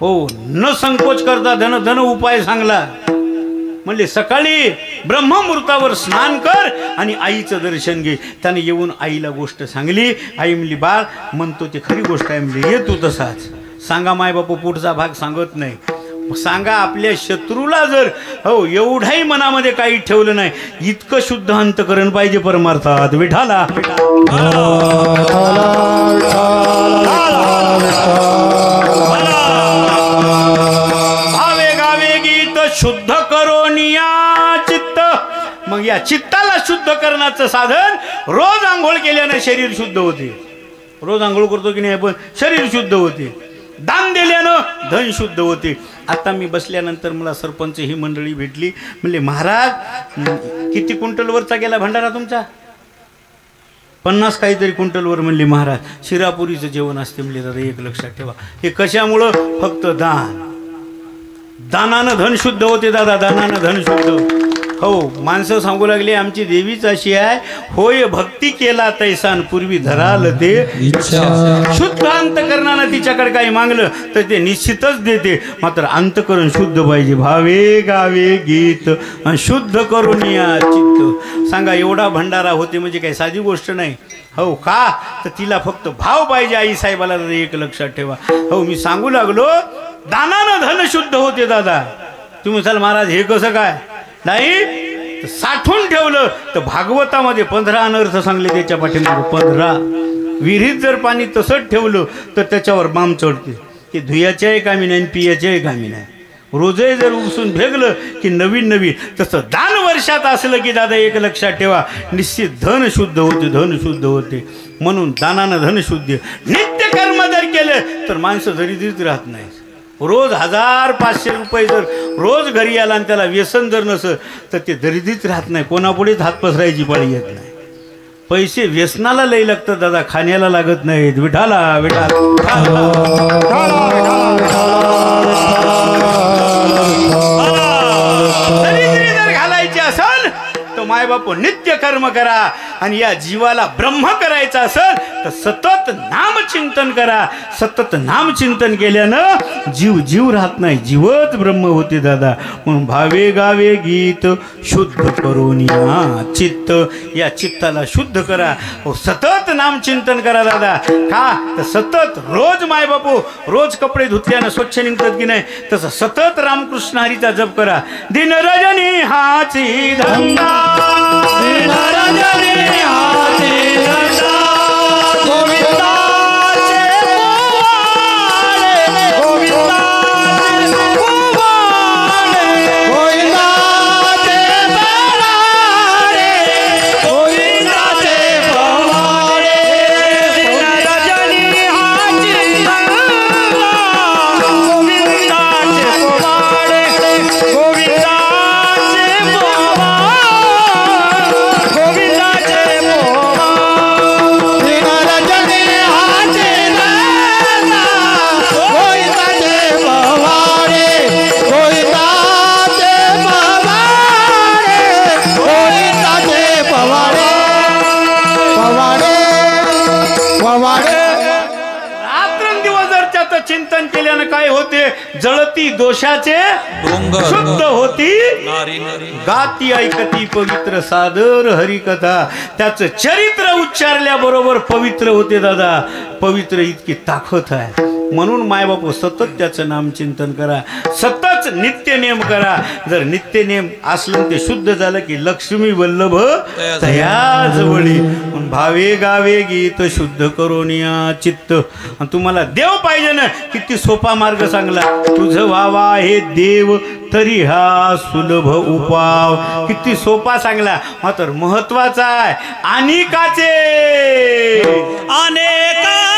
हो, न संकोच करता धन धन उपाय सांगला. म्हणले सकाळी ब्रह्ममुहूर्तावर स्नान कर आणि आईचं दर्शन घे. त्याने येऊन आईला गोष्ट सांगली. आई म्हणली बाळ म्हणतो ते खरी गोष्ट आहे. म्हणले ये तू तसाच सांगा. माय बापू पुढचा भाग सांगत नाही. सांगा आपल्या शत्रूला जर हो एवढाही मनामध्ये काही ठेवलं नाही, इतकं शुद्ध अंतकरण पाहिजे परमार्थात. विठाला भावे गावे गीत शुद्ध करोनिया चित्त. मग या चित्ताला शुद्ध करण्याचं साधन, रोज आंघोळ केल्याने शरीर शुद्ध होते. रोज आंघोळ करतो की नाही आपण, शरीर शुद्ध होते. दान दिल्यानं धन शुद्ध होते. आता मी बसल्यानंतर मला सरपंच ही मंडळी भेटली. म्हणले महाराज किती क्विंटलवरचा गेला भंडारा तुमचा? 50 काहीतरी क्विंटलवर. म्हणले महाराज शिरापुरीचं जेवण असते. म्हणले दादा एक लक्षात ठेवा, हे कशामुळं? फक्त दान. दानानं धन शुद्ध होते दादा, दानानं धन शुद्ध. हो, माणसं सांगू लागले आमची देवीच अशी आहे, होय भक्ती केला तैसान पूर्वी धराल ते शुद्ध अंतकरणानं तिच्याकडे काही मागलं तर ते निश्चितच देते. मात्र अंतकरण शुद्ध पाहिजे. भावे गावे गीत शुद्ध करून या चित्त. सांगा एवढा भंडारा होते म्हणजे काही साधी गोष्ट नाही. हो का? तर तिला फक्त भाव पाहिजे. आई साहेबाला एक लक्षात ठेवा. हो, मी सांगू लागलो दानानं धन शुद्ध होते दादा. तुम्ही म्हणाल महाराज हे कसं काय? नाही, साठवून ठेवलं तर भागवतामध्ये 15 अनर्थ सांगले त्याच्या पाठीमागे. 15 विहिरीत जर पाणी तसंच ठेवलं तर त्याच्यावर बाम चढते. ते धुयाच्याही कामी नाही, पियाच्याही कामी नाही. रोजही जर उपसून फेकलं की नवीन नवीन. तसं दान वर्षात असलं की दादा एक लक्षात ठेवा, निश्चित धन शुद्ध होते, धन शुद्ध होते. म्हणून दानानं धन शुद्ध. नित्य कर्म जर केलं तर माणसं दरिद्रीत राहत नाही. रोज 1000-500 रुपये जर रोज घरी आला आणि त्याला व्यसन जर नसं तर ते दरिद्रीत राहत नाही. कोणापुढेच हात पसरायची पाळी येत नाही. पैसे व्यसनाला लई लागतात दादा, खाण्याला लागत नाहीत. विठाला विठाला दरिद्री जर घालायची असेल तर मायबापू नित्य कर्म करा. आणि या जीवाला ब्रह्म करायचं असेल तर सतत नामचिंतन करा. सतत नामचिंतन केल्यानं जीव जीव राहत नाही, जीवच ब्रह्म होते दादा. म्हणून भावे गावे गीत शुद्ध करून या चित्त. या चित्ताला शुद्ध करा. सतत नामचिंतन करा दादा. का तर सतत रोज मायबापू रोज कपडे धुतल्यानं स्वच्छ निघतात की नाही, तसं सतत रामकृष्ण हरीचा जप करा. दिन रजनी हाची धंदा, दिन रजनी हाची धंदा, गोविंदाचे कुवाडे, गोविंदाचे कुवाडे, गोविंदाचे बळाडे, त्याचं चिंतन केल्यानं काय होते? जळती दोषाचे
डोंगर.
शुद्ध होती
नारी नारी
गाती ऐकती पवित्र सादर हरिकथा. त्याचं चरित्र उच्चारल्याबरोबर पवित्र होते दादा. पवित्र इतकी ताकद आहे. म्हणून मायबापू सतत त्याचं नाम चिंतन करा, सतत नित्य नेम करा. जर नित्य नेम असलं ते शुद्ध झालं की लक्ष्मी वल्लभ तया जवळी. भावे गावे गीत शुद्ध करून या चित्त. आणि तुम्हाला देव पाहिजे ना, किती सोपा मार्ग सांगला. तुझं व्हावा हे देव तरी हा सुलभ उपाव. किती सोपा सांगला, मात्र महत्वाचा आहे. अनेकाचे
अनेकाचे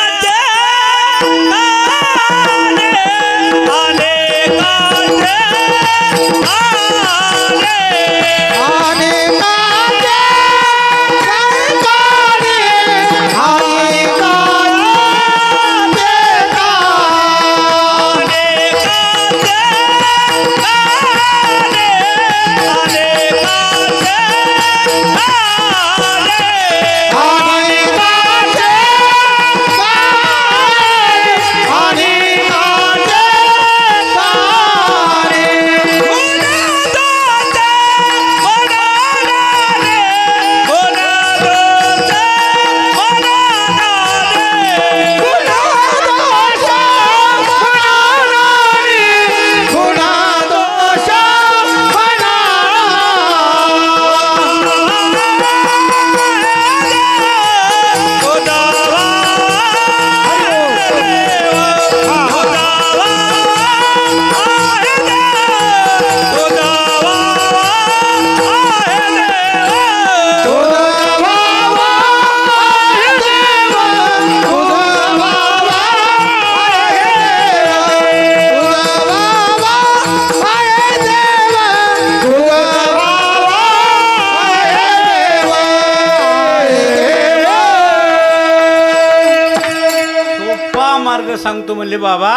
सांगतो म्हणले बाबा.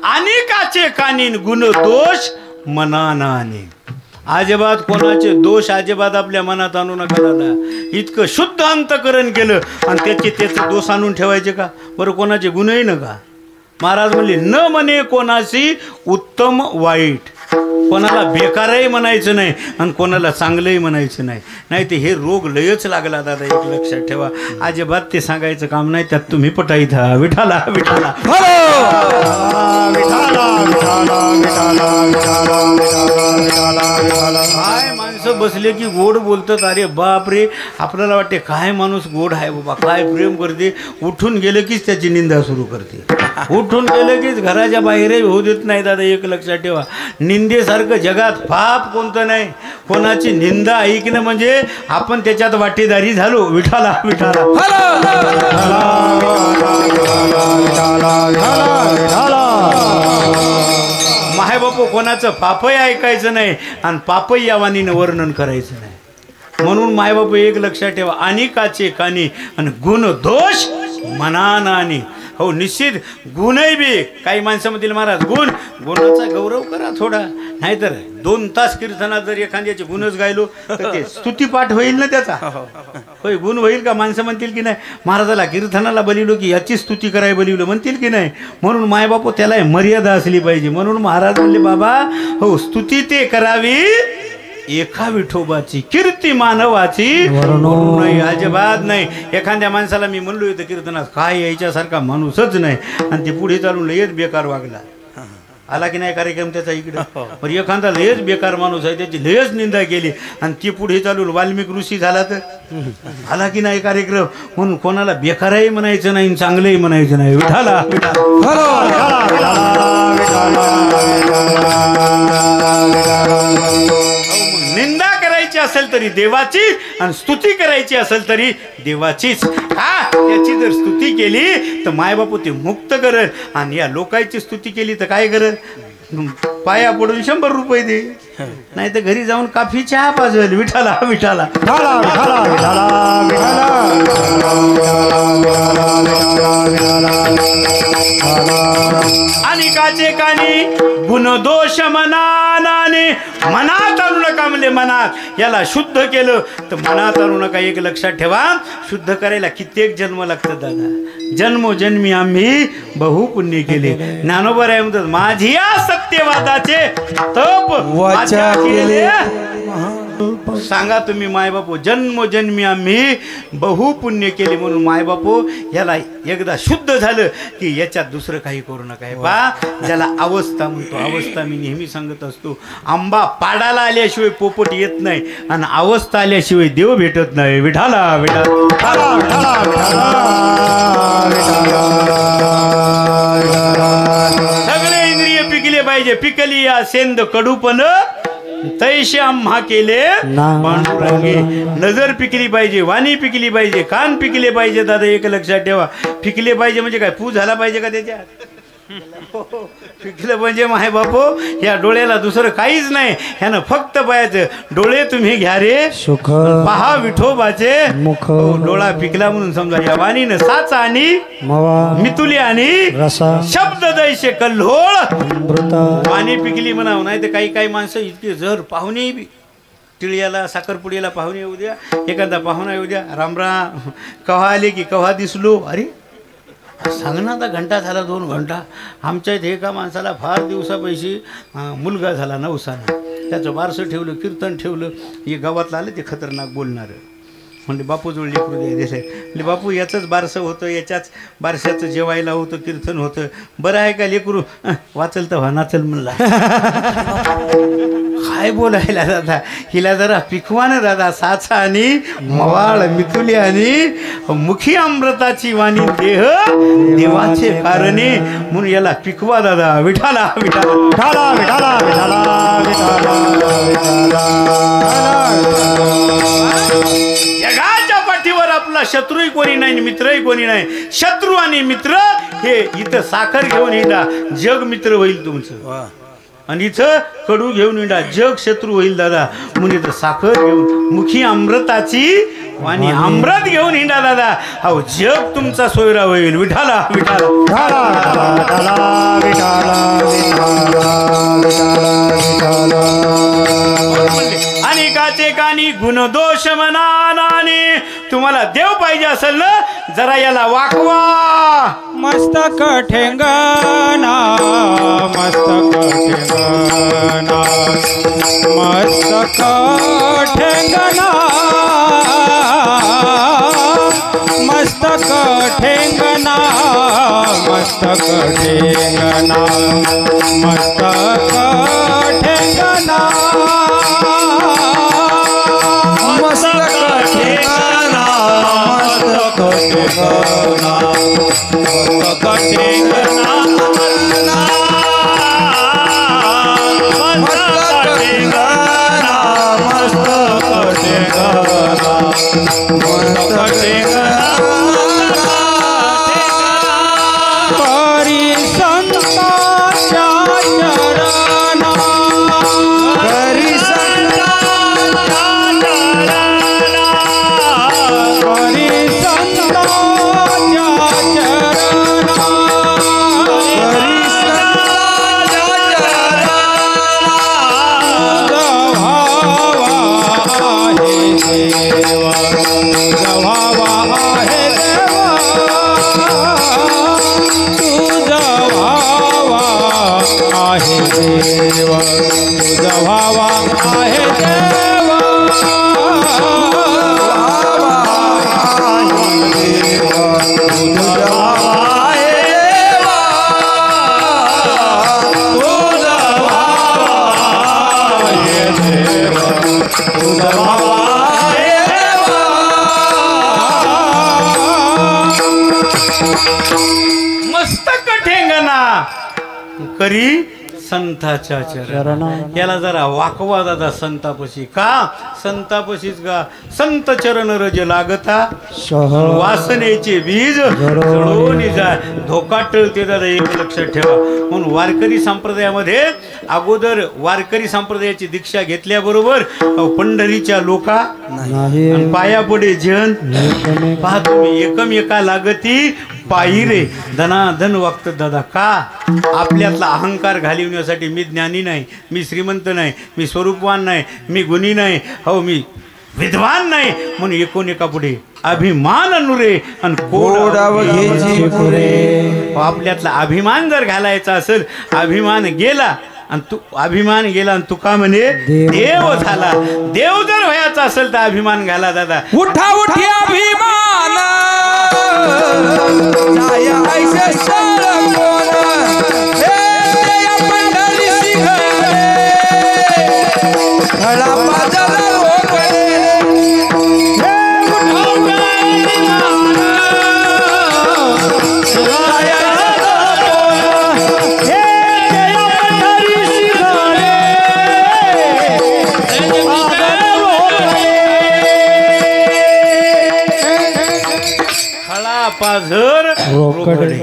अनेकाचे कानीन गुण दोष मनानाने. अजिबात कोणाचे दोष अजिबात आपल्या मनात आणू नका दादा. इतकं शुद्ध अंतकरण केलं आणि त्याचे दोष आणून ठेवायचे का बरं? कोणाचे गुणही नका. महाराज म्हणले न म्हणे कोणाशी उत्तम वाईट. कोणाला बेकारही म्हणायचं नाही आणि कोणाला चांगलंही म्हणायचं नाही. नाही ते हे रोग लयच लागला दादा. एक लक्षात ठेवा, अजिबात ते सांगायचं काम नाही. त्यात तुम्ही पटाईत हा. विठाला विठाला काय माणसं बसले की गोड बोलतात. अरे बाप रे, आपल्याला वाटते काय माणूस गोड आहे बाबा, काय प्रेम करते. उठून गेलं कीच त्याची निंदा सुरू करते. उठून गेलं कीच घराच्या बाहेरही होऊ देत नाही दादा. एक लक्षात ठेवा, निंदेसारखं जगात पाप कोणतं नाही. कोणाची निंदा ऐकणं म्हणजे आपण त्याच्यात वाटेदारी झालो. विठाला विठाला माय बापू कोणाचं पापही ऐकायचं नाही आणि पापही यावानीनं वर्णन करायचं नाही. म्हणून मायबापू एक लक्षात ठेवा, अनेकाचे कानी आणि गुण दोष मनानानी. हो निश्चित गुणही बी. काही माणसं म्हणतील महाराज गुणाचा गौरव करा थोडा. नाहीतर 2 तास कीर्तनात जर एखाद्याचे गुणच गायलो तर ते स्तुतीपाठ होईल ना त्याचा. होय, गुण होईल का? माणसं म्हणतील की नाही महाराजाला कीर्तनाला बोलिवलो की याची स्तुती करायला बोलिवलं म्हणतील की नाही. म्हणून मायबापू त्याला मर्यादा असली पाहिजे. म्हणून महाराज म्हणले बाबा हो स्तुती ते करावी एका विठोबाची, कीर्ती मानवाची नाही, अजिबात नाही. एखाद्या माणसाला मी म्हणलो होतं कीर्तनात काय यायच्यासारखा माणूसच नाही आणि ते पुढे चालून लयच बेकार वागला. आला की नाही कार्यक्रम त्याचा इकडं. पण एखादा लयच बेकार माणूस आहे त्याची लयच निंदा केली आणि ती पुढे चालून वाल्मिक ऋषी झाला तर आला की नाही कार्यक्रम. म्हणून कोणाला बेकारही म्हणायचं नाही, चांगलंही म्हणायचं नाही. विठाला निंदा करायची असेल तरी देवाची आणि स्तुती करायची असेल तरी देवाचीच. हा त्याची जर स्तुती केली तर मायबापू ते मुक्त करल आणि या लोकांची स्तुती केली तर काय करल? पाया पडून 100 रुपये दे, नाही तर घरी जाऊन काफी चहा पाजवेल. विठाला विठाला अनेकाचे कानी गुण दोष मनानाने. मनात आणू नका म्हणजे मनात याला शुद्ध केलं तर मनात आणू नका. एक लक्षात ठेवा, शुद्ध करायला कित्येक जन्म लागतात दादा. जन्मोजन्मी आम्ही बहुपुण्य केले. ज्ञानोबा राय म्हणतात माझी या सत्यवादाचे तप वाचा केले. सांगा तुम्ही मायबापू, जन्मोजन्मी आम्ही बहुपुण्य केले म्हणून मायबापू याला एकदा शुद्ध झालं की याच्यात दुसरं काही करू नका. हे पहा ज्याला अवस्था म्हणतो, अवस्था मी नेहमी सांगत असतो, आंबा पाडाला आल्याशिवाय पोपट येत नाही आणि अवस्था आल्याशिवाय देव भेटत नाही. विठाला सगळे इंद्रिय पिकले पाहिजे. पिकली या सेंद कडूपण तैसे आम्हा केले पांडुरंगे. नजर पिकली पाहिजे, वाणी पिकली पाहिजे, कान पिकले पाहिजे. दादा एक लक्षात ठेवा, पिकले पाहिजे म्हणजे काय पू झाला पाहिजे का त्याच्यात? पिकलं म्हणजे माय बापू या डोळ्याला दुसरं काहीच नाही, ह्यानं फक्त पाहायचं. डोळे तुम्ही घ्या रे
सुख
पहा विठोबाचे
मुख.
डोळा पिकला म्हणून समजा या वाणीनं साचा आणि
मवा
मितुली आणि
रसा
शब्द दैसे कल्होळ.
अमृत
वाणी पिकली म्हणावं. नाही तर काही काही माणसं इतके जर पाहुणे बी टिळ्याला साखरपुडीला पाहुणे येऊ द्या, एखादा पाहुणा येऊ द्या, रामराम कव्हा आले की कव्हा दिसलो. अरे सांग ना, आता घंटा झाला 2 घंटा. आमच्या इथे एका माणसाला फार दिवसापैकी मुलगा झाला नवसानं. त्याचं बारसं ठेवलं, कीर्तन ठेवलं. हे गावातलं आलं ते खतरनाक बोलणारं. म्हणजे बापूजवळ लेकरू द्या दिले. म्हणजे बापू याचंच बारसं होतं, याच्याच बारशाचं जेवायला होतं, कीर्तन होतं. बरं आहे का लेकरू? वाचल तर नाचल म्हणला. काय बोलायला दादा, हिला जरा पिकवा ना दादा. साचा आणि मवाळ मितुली आणि मुखी अमृताची वाणी देह देवाचे कारणे म्हणून याला पिकवा दादा. विठाला विठाला विठाला विठाला विठाला जगाच्या पाठीवर आपला शत्रूही कोणी नाही, मित्रही कोणी नाही. शत्रू आणि मित्र हे इथं साखर घेऊन हिंडा, जग मित्र होईल तुमचं. आणि इथं कडू घेऊन हिंडा, जग शत्रू होईल दादा. म्हणून इथं साखर घेऊन मुखी अमृताची वाणी अमृत घेऊन हिंडा दादा. अहो जग तुमचा सोयरा होईल. विठाला विठाला आणि काचे कानी गुणदोष मनाने. तुम्हाला देव पाहिजे असेल ना, जरा याला वाकवा.
मस्तक ठेंगना मस्तक ठेंगना मस्तक ठेंगना मस्तक ठेंगना मस्तक ठेंगना मस्तक ठेंगना मस्तक ठेंगना मस्तक ठेंगना
मस्तक ठेंगना करी संताच्या चरण. याला जरा वाकवा दादा संतापशी. का संतापशीच का? संत चरण रज लागता वासनेचे बीज जळून जाय. धोका टळते दादा, एक लक्षात ठेवा. म्हणून वारकरी संप्रदायामध्ये अगोदर वारकरी संप्रदायाची दीक्षा घेतल्याबरोबर पंढरीच्या लोका पाया पडे जन. पहा तुम्ही, एकमेका लागती पायी रे धनाधन वागतात दादा. का? आपल्यातला अहंकार घालवण्यासाठी. मी ज्ञानी नाही, मी श्रीमंत नाही, मी स्वरूपवान नाही, मी गुणी नाही, हो मी विद्वान नाही म्हणून एकोणेका पुढे अभिमान नुरे आणि
कोडाव घ्यायची पुरे.
आपल्यातला अभिमान जर घालायचा असेल, अभिमान गेला आणि तू अभिमान गेला आणि तुका म्हणे देव झाला. देव जर व्हायचा असेल तर अभिमान घाला दादा.
उठा उठी अभिमान जाय ऐसे सळ कोण हे या पंढरीशी घरे खळा पाजला रोकडे.
पाझर रोकडे.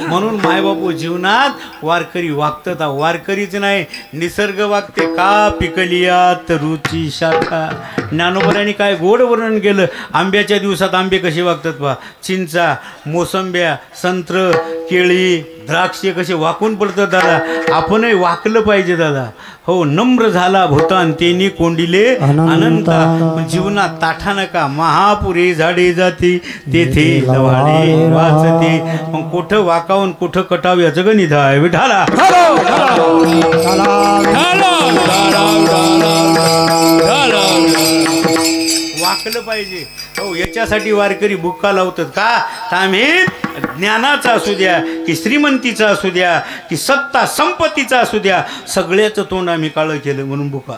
म्हणून मायबापू जीवनात वारकरी वागतात. वारकरीच नाही निसर्ग वागते. का पिकलियात रुची शाखा. ज्ञानोबरांनी काय गोड वर्णन केलं. आंब्याच्या दिवसात आंबे कसे वागतात पहा. चिंचा, मोसंब्या, संत्र, केळी, द्राक्षे कसे वाकून पडतात दादा. आपणही वाकलं पाहिजे दादा. हो, नम्र झाला भूतान तेनी कोंडिले अनंता. जीवनात ताठा नका. महापुरे झाडे जाती तेथे लवाडे वाचते. मग कुठं वाकावून कुठं कटाव याचं गणित आहे विठाला. वाकलं पाहिजे. हो, याच्यासाठी वारकरी बुक्का लावतात का. तर आम्ही ज्ञानाचा असू द्या की श्रीमंतीचा असू द्या की सत्ता संपत्तीचा असू द्या, सगळ्याचं तोंड आम्ही काळं केलं म्हणून बुका.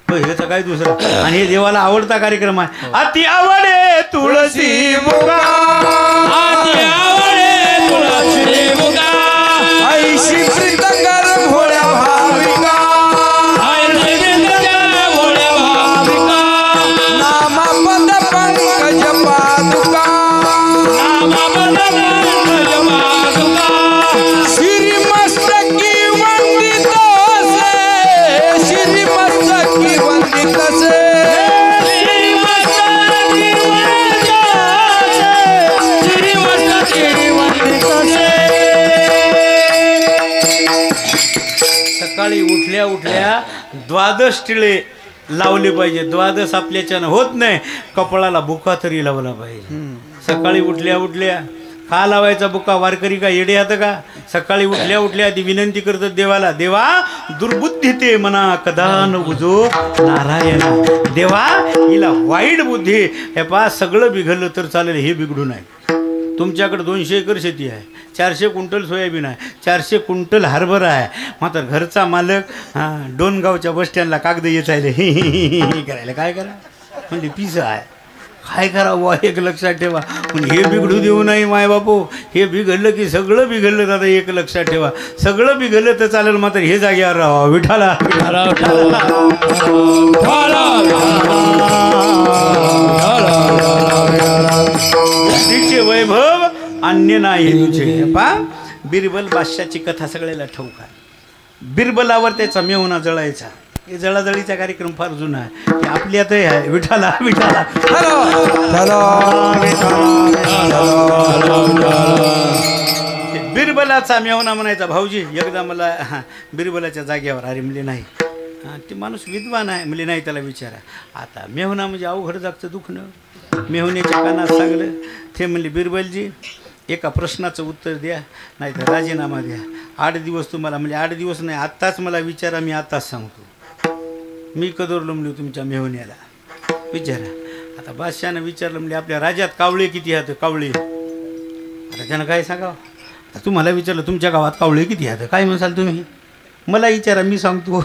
ह्याचं काय दुसरं. आणि हे देवाला आवडता कार्यक्रम आहे. अति आवडे तुळशी बुका,
अति आवडे तुळशी बुका,
ऐशी प्रीतकर भोळ्या भाविका,
ऐशी प्रीतकर भोळ्या भाविका,
नामपद पंकज पादुका,
नामपद पंकज पादुका,
श्रीमस्तकी वंदित से, श्रीमस्तकी वंदित से,
सकाळी उठल्या उठल्या द्वादश टिळे लावले पाहिजे. द्वादश आपल्याच्यानं होत नाही. कपाळाला बुका तरी लावला पाहिजे. सकाळी उठल्या उठल्या का लावायचा बुका. वारकरी का येडे हात का. सकाळी उठल्या उठल्या ती विनंती करतात देवाला. देवा दुर्बुद्धी ते मना कदा न बुजो नारायण. देवा हिला वाईट बुद्धी. हे पहा, सगळं बिघडलं तर चालेल, हे बिघडू नये. तुमच्याकडे 200 एकर शेती आहे, 400 क्विंटल सोयाबीन आहे, 400 क्विंटल हरभरा आहे. मात्र घरचा मालक डोनगावच्या बसस्टँडला कागद येत आहे करायला. काय करा म्हणजे पिसा आहे. काय करावं एक लक्षात ठेवा. पण हे बिघडू देऊ नये मायबापू. हे बिघडलं की सगळं बिघडलं दादा. एक लक्षात ठेवा, सगळं बिघडलं तर चालेल, मात्र हे जागेवर राहा विठाला. तिचे वैभव अन्य नाही तुझे. पा बिरबल बादशाची कथा सगळ्याला ठाऊक आहे. बिरबलावर त्याचा मेहुणा जळायचा. हे जळाजळीचा कार्यक्रम फार जुना आहे. हे आपल्यातही आहे विठाला विठाला. बिरबलाचा मेहुणा म्हणायचा, भाऊजी एकदा मला बिरबलाच्या जागेवर. अरे म्हणले नाही, ते माणूस विद्वान आहे. म्हणले नाही, त्याला विचारा. आता मेहुणा म्हणजे अवघड जागचं दुखणं. मेहुण्याच्या कानात सांगलं. ते म्हणले, बिरबलजी एका प्रश्नाचं उत्तर द्या, नाही तर राजीनामा द्या. 8 दिवस तुम्हाला, म्हणजे 8 दिवस नाही, आत्ताच मला विचारा, मी आत्ताच सांगतो. मी कदरलो म्हणले तुमच्या मेहुण्याला, विचारा. आता बादशाहानं विचारलं. म्हणजे आपल्या राज्यात कावळे किती आहेत. कावळे. आता त्यानं काय सांगावं. आता तुम्हाला विचारलं तुमच्या गावात कावळे किती आहेत, काय म्हणसाल तुम्ही. मला विचारा, मी सांगतो.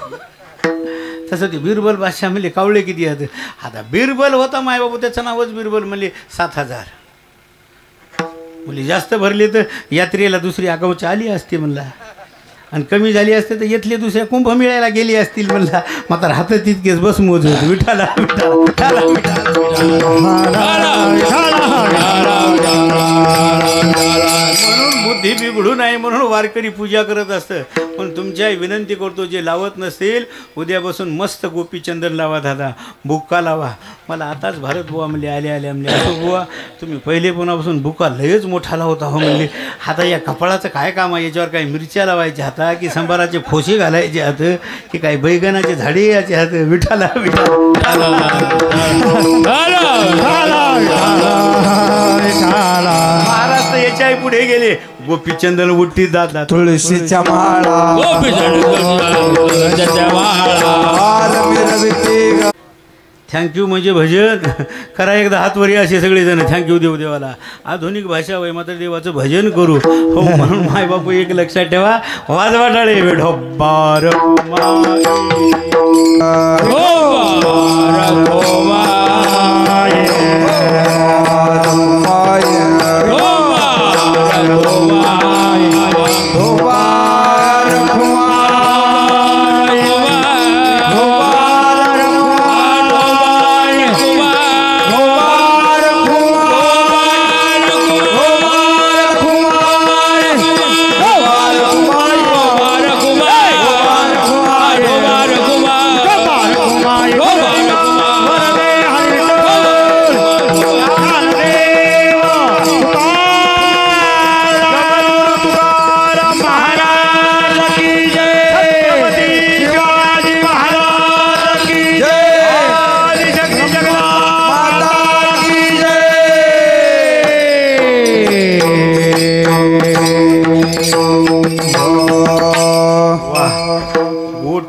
तसं ते बिरबल बादशाह म्हणले कावळे किती आहेत. आता बिरबल होता मायबाबू, त्याचं नावच बिरबल. म्हणले 7000. म्हणजे जास्त भरले तर यात्रेला दुसरी आगाऊची आली असते म्हणला, आणि कमी झाली असते तर येथले दुसऱ्या कुंभमेळ्याला गेली असतील म्हणला. मात्र हात तितकेच बस मोज होत विठाला विठाला. म्हणून बुद्धी बिघडू नाही म्हणून वारकरी पूजा करत असतं. पण तुमच्या विनंती करतो, जे लावत नसतील उद्यापासून मस्त गोपीचंदन लावा दादा, बुक्का लावा. मला आताच भारत बुवा म्हणले आले म्हणले, असं बुवा तुम्ही पहिले पुन्हापासून बुक्का लयच मोठा लावता हो म्हणले. आता या कपाळाचं काय काम आहे, याच्यावर काही मिरच्या लावायच्या हाता की संबाराचे फोसे घालायचे हात की काही बैगनाचे झाडे याचे हात. विठाला महाराज तर याच्या पुढे गेले, गोपीचंदन उठती जातात.
तुळशीच्या माळा
थँक्यू म्हणजे भजन करा एकदा हातवरी असे सगळेजण थँक्यू देऊ देवाला. आधुनिक भाषा वय मात्र देवाचं भजन करू हो. म्हणून माय बापू एक लक्षात ठेवा, वाजवा टाळे ढोबार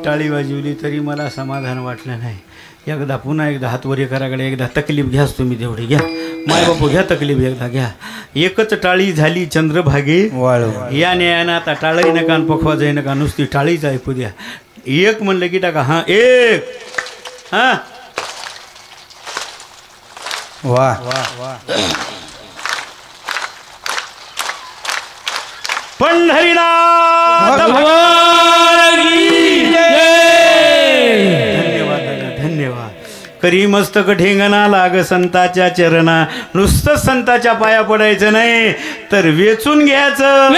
टाळी वाजवली तरी मला समाधान वाटलं नाही. एकदा पुन्हा एकदा हातवरी कराकडे एकदा तकलीफ घ्याच तुम्ही, तेवढी घ्या माय बापू, घ्या तकलीफ एकदा घ्या. एकच टाळी झाली चंद्रभागे या न्यायानं. आता टाळही नका आणि पखवा जाई नका, नुसती टाळीच ऐकू द्या. एक म्हणलं की टाका हां एक हां
वा
पंढरीनाथ धन्यवाद. करी मस्तक ठेंगणा लाग संताच्या चरणा. नुसतं संताच्या पाया पडायचं नाही तर वेचून घ्यायचं.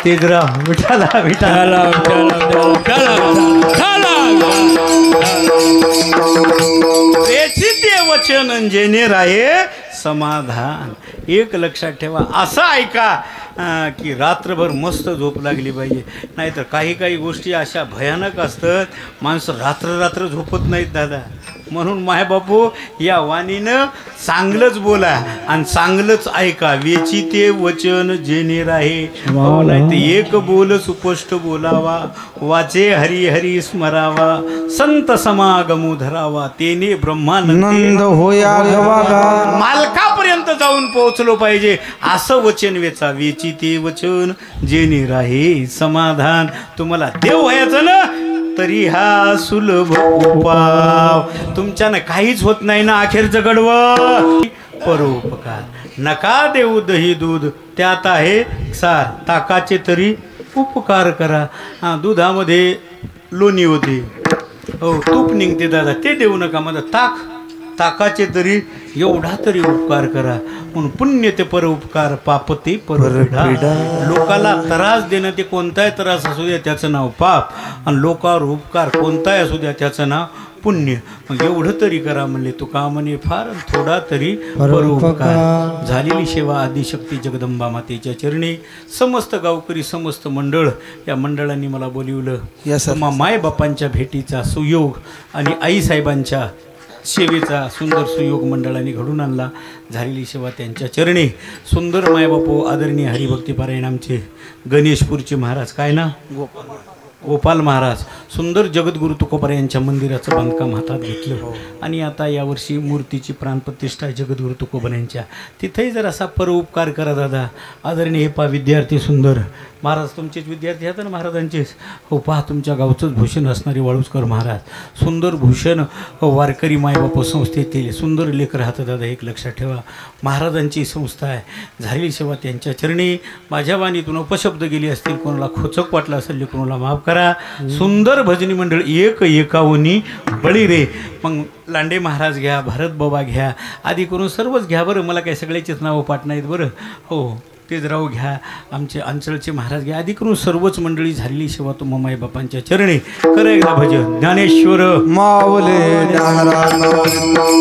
तेजराव विठाला विठाला
चला चला चला
त्याची ते वचन जेणे राहे समाधान. एक लक्षात ठेवा, असं ऐका की रात्रभर मस्त झोप लागली पाहिजे. नाहीतर काही काही गोष्टी अशा भयानक असतात, माणसं रात्र झोपत नाहीत दादा. म्हणून मायबापू या वाणीनं चांगलंच बोला आणि चांगलंच ऐका. वेची ते वचन जेणे राहे. नाही ते एक बोल सुस्पष्ट बोलावा, वाचे हरी हरी स्मरावा, संत समागमो धरावा, तेने ब्रह्मानंद
होया गवागा.
मालकापर्यंत जाऊन पोहोचलो पाहिजे असं वचन वेचा. वेची ते वचन जेणे राहे समाधान. तुम्हाला देव व्हायचं ना तरी हा सुलभ उपाव. तुमच्यानं काहीच होत नाही ना अखेरचं गडवं. परोपकार नका देऊ दही दूध, त्यात आहे सार. ताकाचे तरी उपकार करा. दुधामध्ये लोणी होते, हो तूप निघते दादा, ते देऊ नका. माझा ताकाचे तरी एवढा तरी उपकार करा. म्हणून पुण्य ते परोपकार, पाप ते परपीडा. लोकाला त्रास देणं ते कोणताही त्रास असू द्या त्याचं नाव पाप, आणि लोकावर उपकार कोणताही असू द्या त्याचं नाव पुण्य. मग एवढं तरी करा म्हणले तुका म्हणे, फार थोडा तरी परोपकार. झालेली सेवा आदिशक्ती जगदंबा मातेच्या चरणी. समस्त गावकरी समस्त मंडळ या मंडळांनी मला बोलिवलं. मायबापांच्या भेटीचा सुयोग आणि आईसाहेबांच्या सेवेचा सुंदर सुयोग मंडळाने घडून आणला. झालेली सेवा त्यांच्या चरणी. सुंदर मायबापू आदरणीय हरिभक्तीपारायण आमचे गणेशपूरचे महाराज, काय ना गोपाल महाराज, सुंदर जगद्गुरु तुकोबार यांच्या मंदिराचं बांधकाम हातात घेतलं. आणि आता यावर्षी मूर्तीची प्राणप्रतिष्ठा आहे जगद्गुरु तुकोबार यांच्या. तिथेही जर असा परोपकार करा दादा. आदरणीय हे पा विद्यार्थी सुंदर महाराज, तुमचेच विद्यार्थी आहेत ना महाराजांचेच. हो पहा तुमच्या गावचंच भूषण असणारे वाळुसकर महाराज, सुंदर भूषण वारकरी मायबाप संस्थेतील सुंदर लेख राहतं दादा. एक लक्षात ठेवा, महाराजांची संस्था आहे. झालेली सेवा त्यांच्या चरणी. माझ्या वाणीतून अपशब्द गेली असतील, कोणाला खोचक वाटलं असेल कोणाला माफ करा. सुंदर भजनी मंडळ एक एकावनी बळी रे. मग लांडे महाराज घ्या, भारत बाबा घ्या, आधी करून सर्वच घ्या बरं. मला काही सगळ्याचेच नावं पाठ नाहीत बरं. हो तेजराव घ्या, आमचे अंचलचे महाराज घ्या, आधी करून सर्वच मंडळी झालेली सेवा तो ममाई बापांच्या चरणी. खरं एकदा भजन. ज्ञानेश्वर
माऊले ज्ञानराज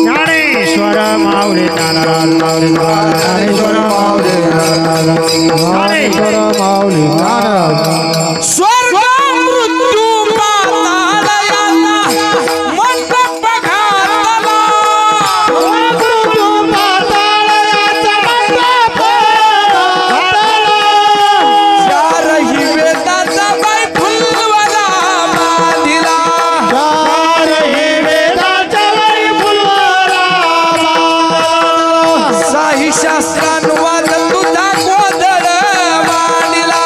ज्ञानेश्वर माऊली ज्ञानराज माऊली ज्ञानेश्वर माऊली ज्ञानराज ज्ञानेश्वर माऊली ज्ञानराज.
स्वर्ग मृत्यू पाताळ यातना मंडप घातला. चारही वेदाचा बाई फुलवला बांधिला. साही शास्त्रानुवाद तुझा गोंधळ मांडला.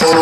मा